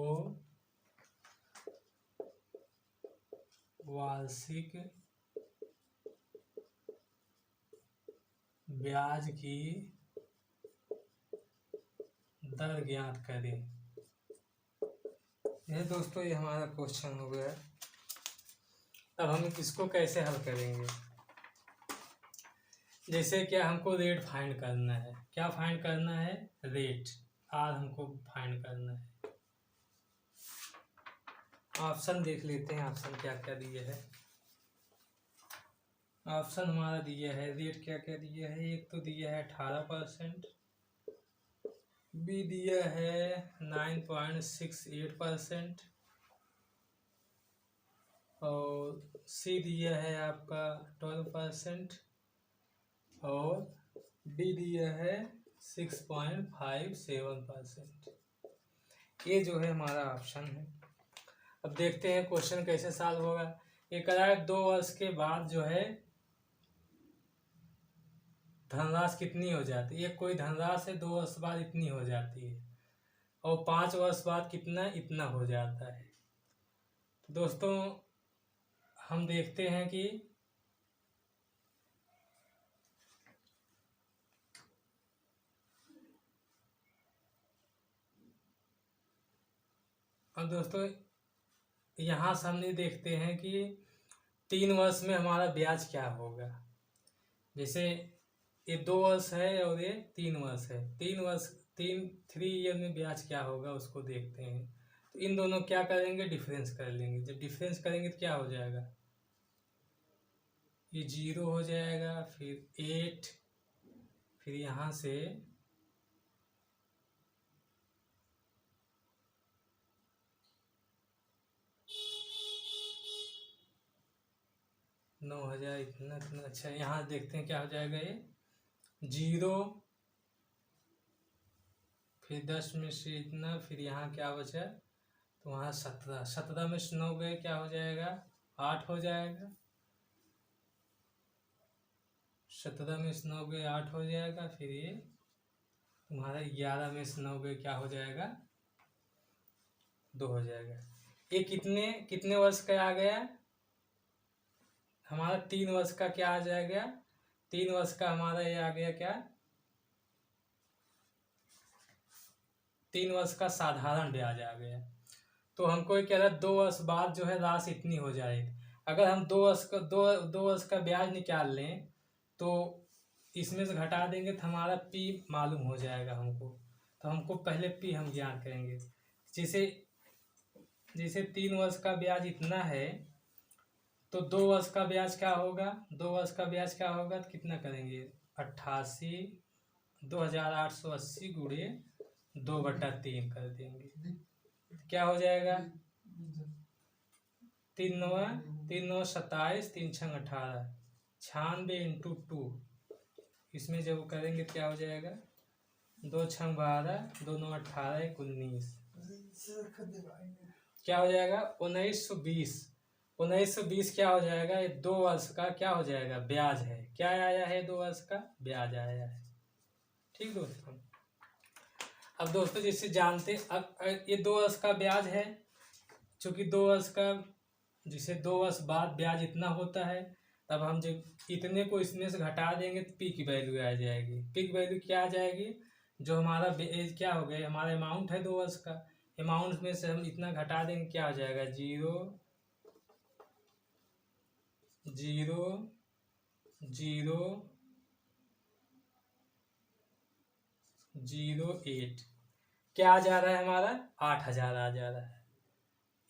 वार्षिक ब्याज की दर ज्ञात करें। ये दोस्तों ये हमारा क्वेश्चन हो गया। अब हम इसको कैसे हल करेंगे? जैसे क्या हमको रेट फाइंड करना है। क्या फाइंड करना है? रेट आर हमको फाइंड करना है। ऑप्शन देख लेते हैं, ऑप्शन क्या क्या दिए है। ऑप्शन हमारा दिया है, रेट क्या क्या दिया है। एक तो दिया है 18%, बी दिया है 9.68% और सी दिया है आपका 12% और डी दिया है 6.57%। ये जो है हमारा ऑप्शन है। अब देखते हैं क्वेश्चन कैसे सॉल्व होगा। ये कह रहा है 2 वर्ष के बाद जो है धनराशि कितनी हो जाती है। ये कोई धनराशि है 2 वर्ष बाद इतनी हो जाती है और 5 वर्ष बाद कितना इतना हो जाता है। तो दोस्तों हम देखते हैं कि अब दोस्तों यहाँ से हमने देखते हैं कि 3 वर्ष में हमारा ब्याज क्या होगा। जैसे ये 2 वर्ष है और ये 3 वर्ष है। 3 ईयर में ब्याज क्या होगा उसको देखते हैं। तो इन दोनों क्या करेंगे? डिफरेंस कर लेंगे। जब डिफरेंस करेंगे तो क्या हो जाएगा? ये 0 हो जाएगा, फिर 8, फिर यहाँ से 9,000 इतना इतना। अच्छा यहाँ देखते हैं क्या हो जाएगा। ये 0, फिर 10 में से इतना, फिर यहाँ क्या बचा? तो वहाँ 17 में से 9 गए, क्या हो जाएगा? 8 हो जाएगा। 17 में से 9 गए 8 हो जाएगा। फिर ये तुम्हारा 11 में से 9 गए क्या हो जाएगा? 2 हो जाएगा। ये कितने वर्ष का आ गया? हमारा 3 वर्ष का क्या आ जाएगा? 3 वर्ष का हमारा ये आ गया क्या? 3 वर्ष का साधारण ब्याज आ गया। तो हमको ये कह रहा है 2 वर्ष बाद जो है राशि इतनी हो जाएगी। अगर हम 2 वर्ष का ब्याज निकाल लें तो इसमें से घटा देंगे तो हमारा पी मालूम हो जाएगा हमको। तो हमको पहले पी हम ज्ञात करेंगे। जैसे 3 वर्ष का ब्याज इतना है तो 2 वर्ष का ब्याज क्या होगा? 2 वर्ष का ब्याज क्या होगा? तो कितना करेंगे? 28,880 गुणे 2/3 कर देंगे। क्या हो जाएगा? 3 9 27, 3 6 18, 96 × 2। इसमें जब करेंगे क्या हो जाएगा? 2 6 12, 2 9 18, 1 19। क्या हो जाएगा? 1920। 1920 क्या हो जाएगा? ये 2 वर्ष का क्या हो जाएगा? ब्याज है। क्या आया है? 2 वर्ष का ब्याज आया है। ठीक दोस्तों। अब दोस्तों जैसे जानते अब ये 2 वर्ष का ब्याज है। चूंकि 2 वर्ष का जिसे 2 वर्ष बाद ब्याज इतना होता है, तब हम जब इतने को इसमें से घटा देंगे तो पी की वैल्यू आ जाएगी। पी की वैल्यू क्या आ जाएगी? जो हमारा क्या हो गया, हमारा अमाउंट है 2 वर्ष का, अमाउंट में से हम इतना घटा देंगे, क्या हो जाएगा 0.0008 क्या आ जा रहा है हमारा 8,000 आ जा रहा है।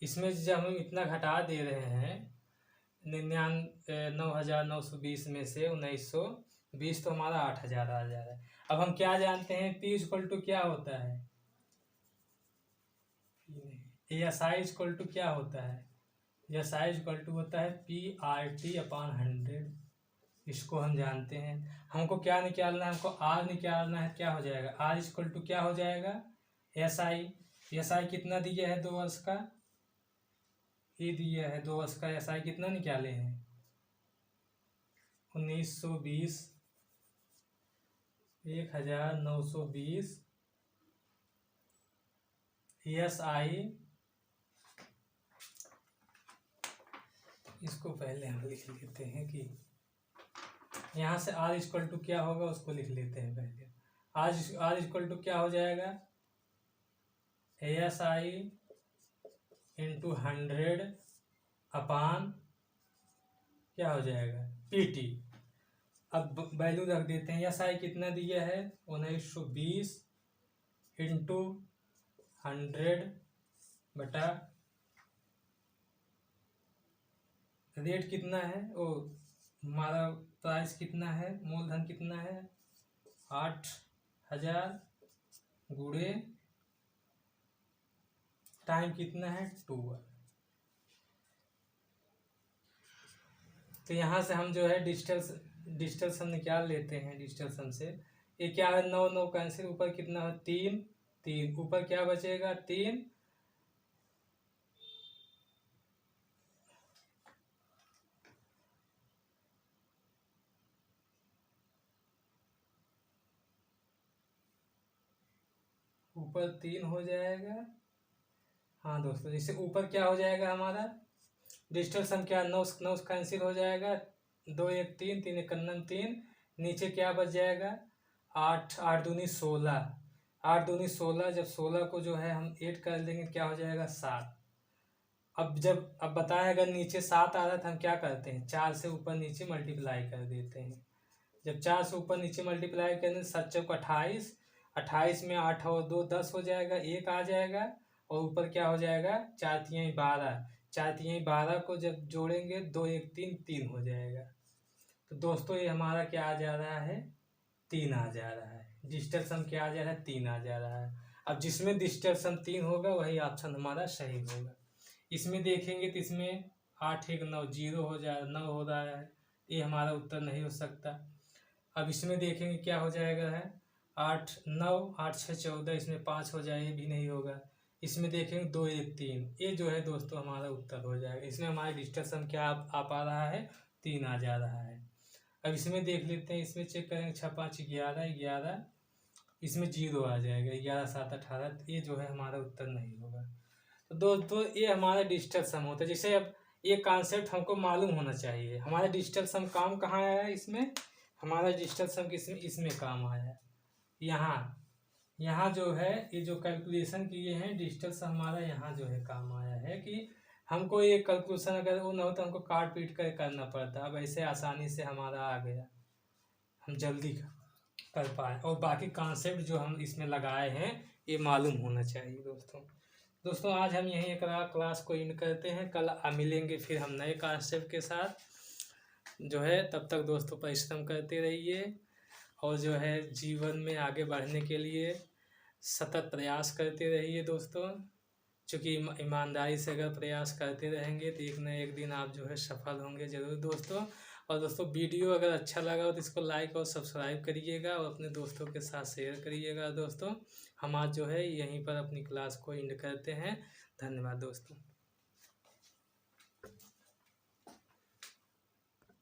इसमें जब हम इतना घटा दे रहे हैं 9,920 में से 1,920, तो हमारा 8,000 आ जा रहा है। अब हम क्या जानते हैं, P इक्वल टू क्या होता है, SI इक्वल टू क्या होता है, SI इक्वल टू होता है PRT/100। इसको हम जानते हैं। हमको क्या निकालना है, हमको R निकालना है। क्या हो जाएगा, R इक्वल टू क्या हो जाएगा, SI कितना दिया है 2 वर्ष का, ये दिया है 2 वर्ष का। SI कितना निकाले हैं 1920, 1920 SI। इसको पहले हम लिख लेते हैं कि यहाँ से R इक्वल टू क्या होगा उसको लिख लेते हैं पहले। R इक्वल टू क्या हो जाएगा, SI इंटू 100 अपान क्या हो जाएगा PT। अब वैल्यू रख देते हैं। SI कितना दिया है 1920 इंटू 100 बटा रेट कितना है, ओ हमारा प्राइस कितना है, मूलधन कितना है 8,000 गुणे टाइम कितना है 2। तो यहाँ से हम जो है डिजिटल सम निकाल लेते हैं। डिजिटल सम से ये क्या है, 9 9 कैंसिल, ऊपर कितना है 3 3, ऊपर क्या बचेगा 3, ऊपर 3 हो जाएगा। हाँ दोस्तों, इससे ऊपर क्या हो जाएगा हमारा डिजिटल सम, क्या 9 9 कैंसिल हो जाएगा, 2 1 3 3 1 3, नीचे क्या बच जाएगा 8 8 दूनी 16, 8 दूनी 16। जब 16 को जो है हम 8 कर देंगे क्या हो जाएगा 7। अब बताएं, अगर नीचे 7 आ रहा है तो हम क्या करते हैं 4 से ऊपर नीचे मल्टीप्लाई कर देते हैं। जब 4 से ऊपर नीचे मल्टीप्लाई करेंगे 7 चौक 28, 28 में 8 और 2 10 हो जाएगा, 1 आ जाएगा, और ऊपर क्या हो जाएगा 4 3 12, 4 3 12 को जब जोड़ेंगे 2 1 3 3 हो जाएगा। तो दोस्तों ये हमारा क्या आ जा रहा है 3 आ जा रहा है। डिजिटल सम क्या आ जा रहा है 3 आ जा रहा है। अब जिसमें डिजिटल सम 3 होगा वही ऑप्शन हमारा सही होगा। इसमें देखेंगे तो इसमें 8 1 9 0 हो जा 9 हो रहा है, ये हमारा उत्तर नहीं हो सकता। अब इसमें देखेंगे क्या हो जाएगा है 8 9 8 6 14, इसमें 5 हो जाए, ये भी नहीं होगा। इसमें देखेंगे 2 1 3, ये जो है दोस्तों हमारा उत्तर हो जाएगा। इसमें हमारा डिजिटल सम क्या आ पा रहा है 3 आ जा रहा है। अब इसमें देख लेते हैं, इसमें चेक करेंगे 6 5 11 11, इसमें 0 आ जाएगा, 11 7 18, ये जो है हमारा उत्तर नहीं होगा। तो दोस्तों ये हमारा डिजिटल सम होता है। जैसे अब ये कॉन्सेप्ट हमको मालूम होना चाहिए, हमारा डिजिटल सम काम कहाँ आया है, इसमें हमारा डिजिटल सम इसमें काम आया है। यहाँ जो है ये जो कैलकुलेशन किए हैं डिजिटल सम हमारा यहाँ जो है काम आया है कि हमको ये कैलकुलेशन अगर वो ना हो तो हमको काट पीट कर करना पड़ता। अब ऐसे आसानी से हमारा आ गया, हम जल्दी कर पाए, और बाकी कॉन्सेप्ट जो हम इसमें लगाए हैं ये मालूम होना चाहिए दोस्तों। आज हम यहीं क्लास को एंड करते हैं, कल मिलेंगे फिर हम नए कॉन्सेप्ट के साथ जो है। तब तक दोस्तों परिश्रम करते रहिए, और जो है जीवन में आगे बढ़ने के लिए सतत प्रयास करते रहिए दोस्तों। चूँकि ईमानदारी से अगर प्रयास करते रहेंगे तो एक न एक दिन आप जो है सफल होंगे ज़रूर दोस्तों। और दोस्तों वीडियो अगर अच्छा लगा हो तो इसको लाइक और सब्सक्राइब करिएगा, और अपने दोस्तों के साथ शेयर करिएगा दोस्तों। हम आज जो है यहीं पर अपनी क्लास को एंड करते हैं। धन्यवाद दोस्तों।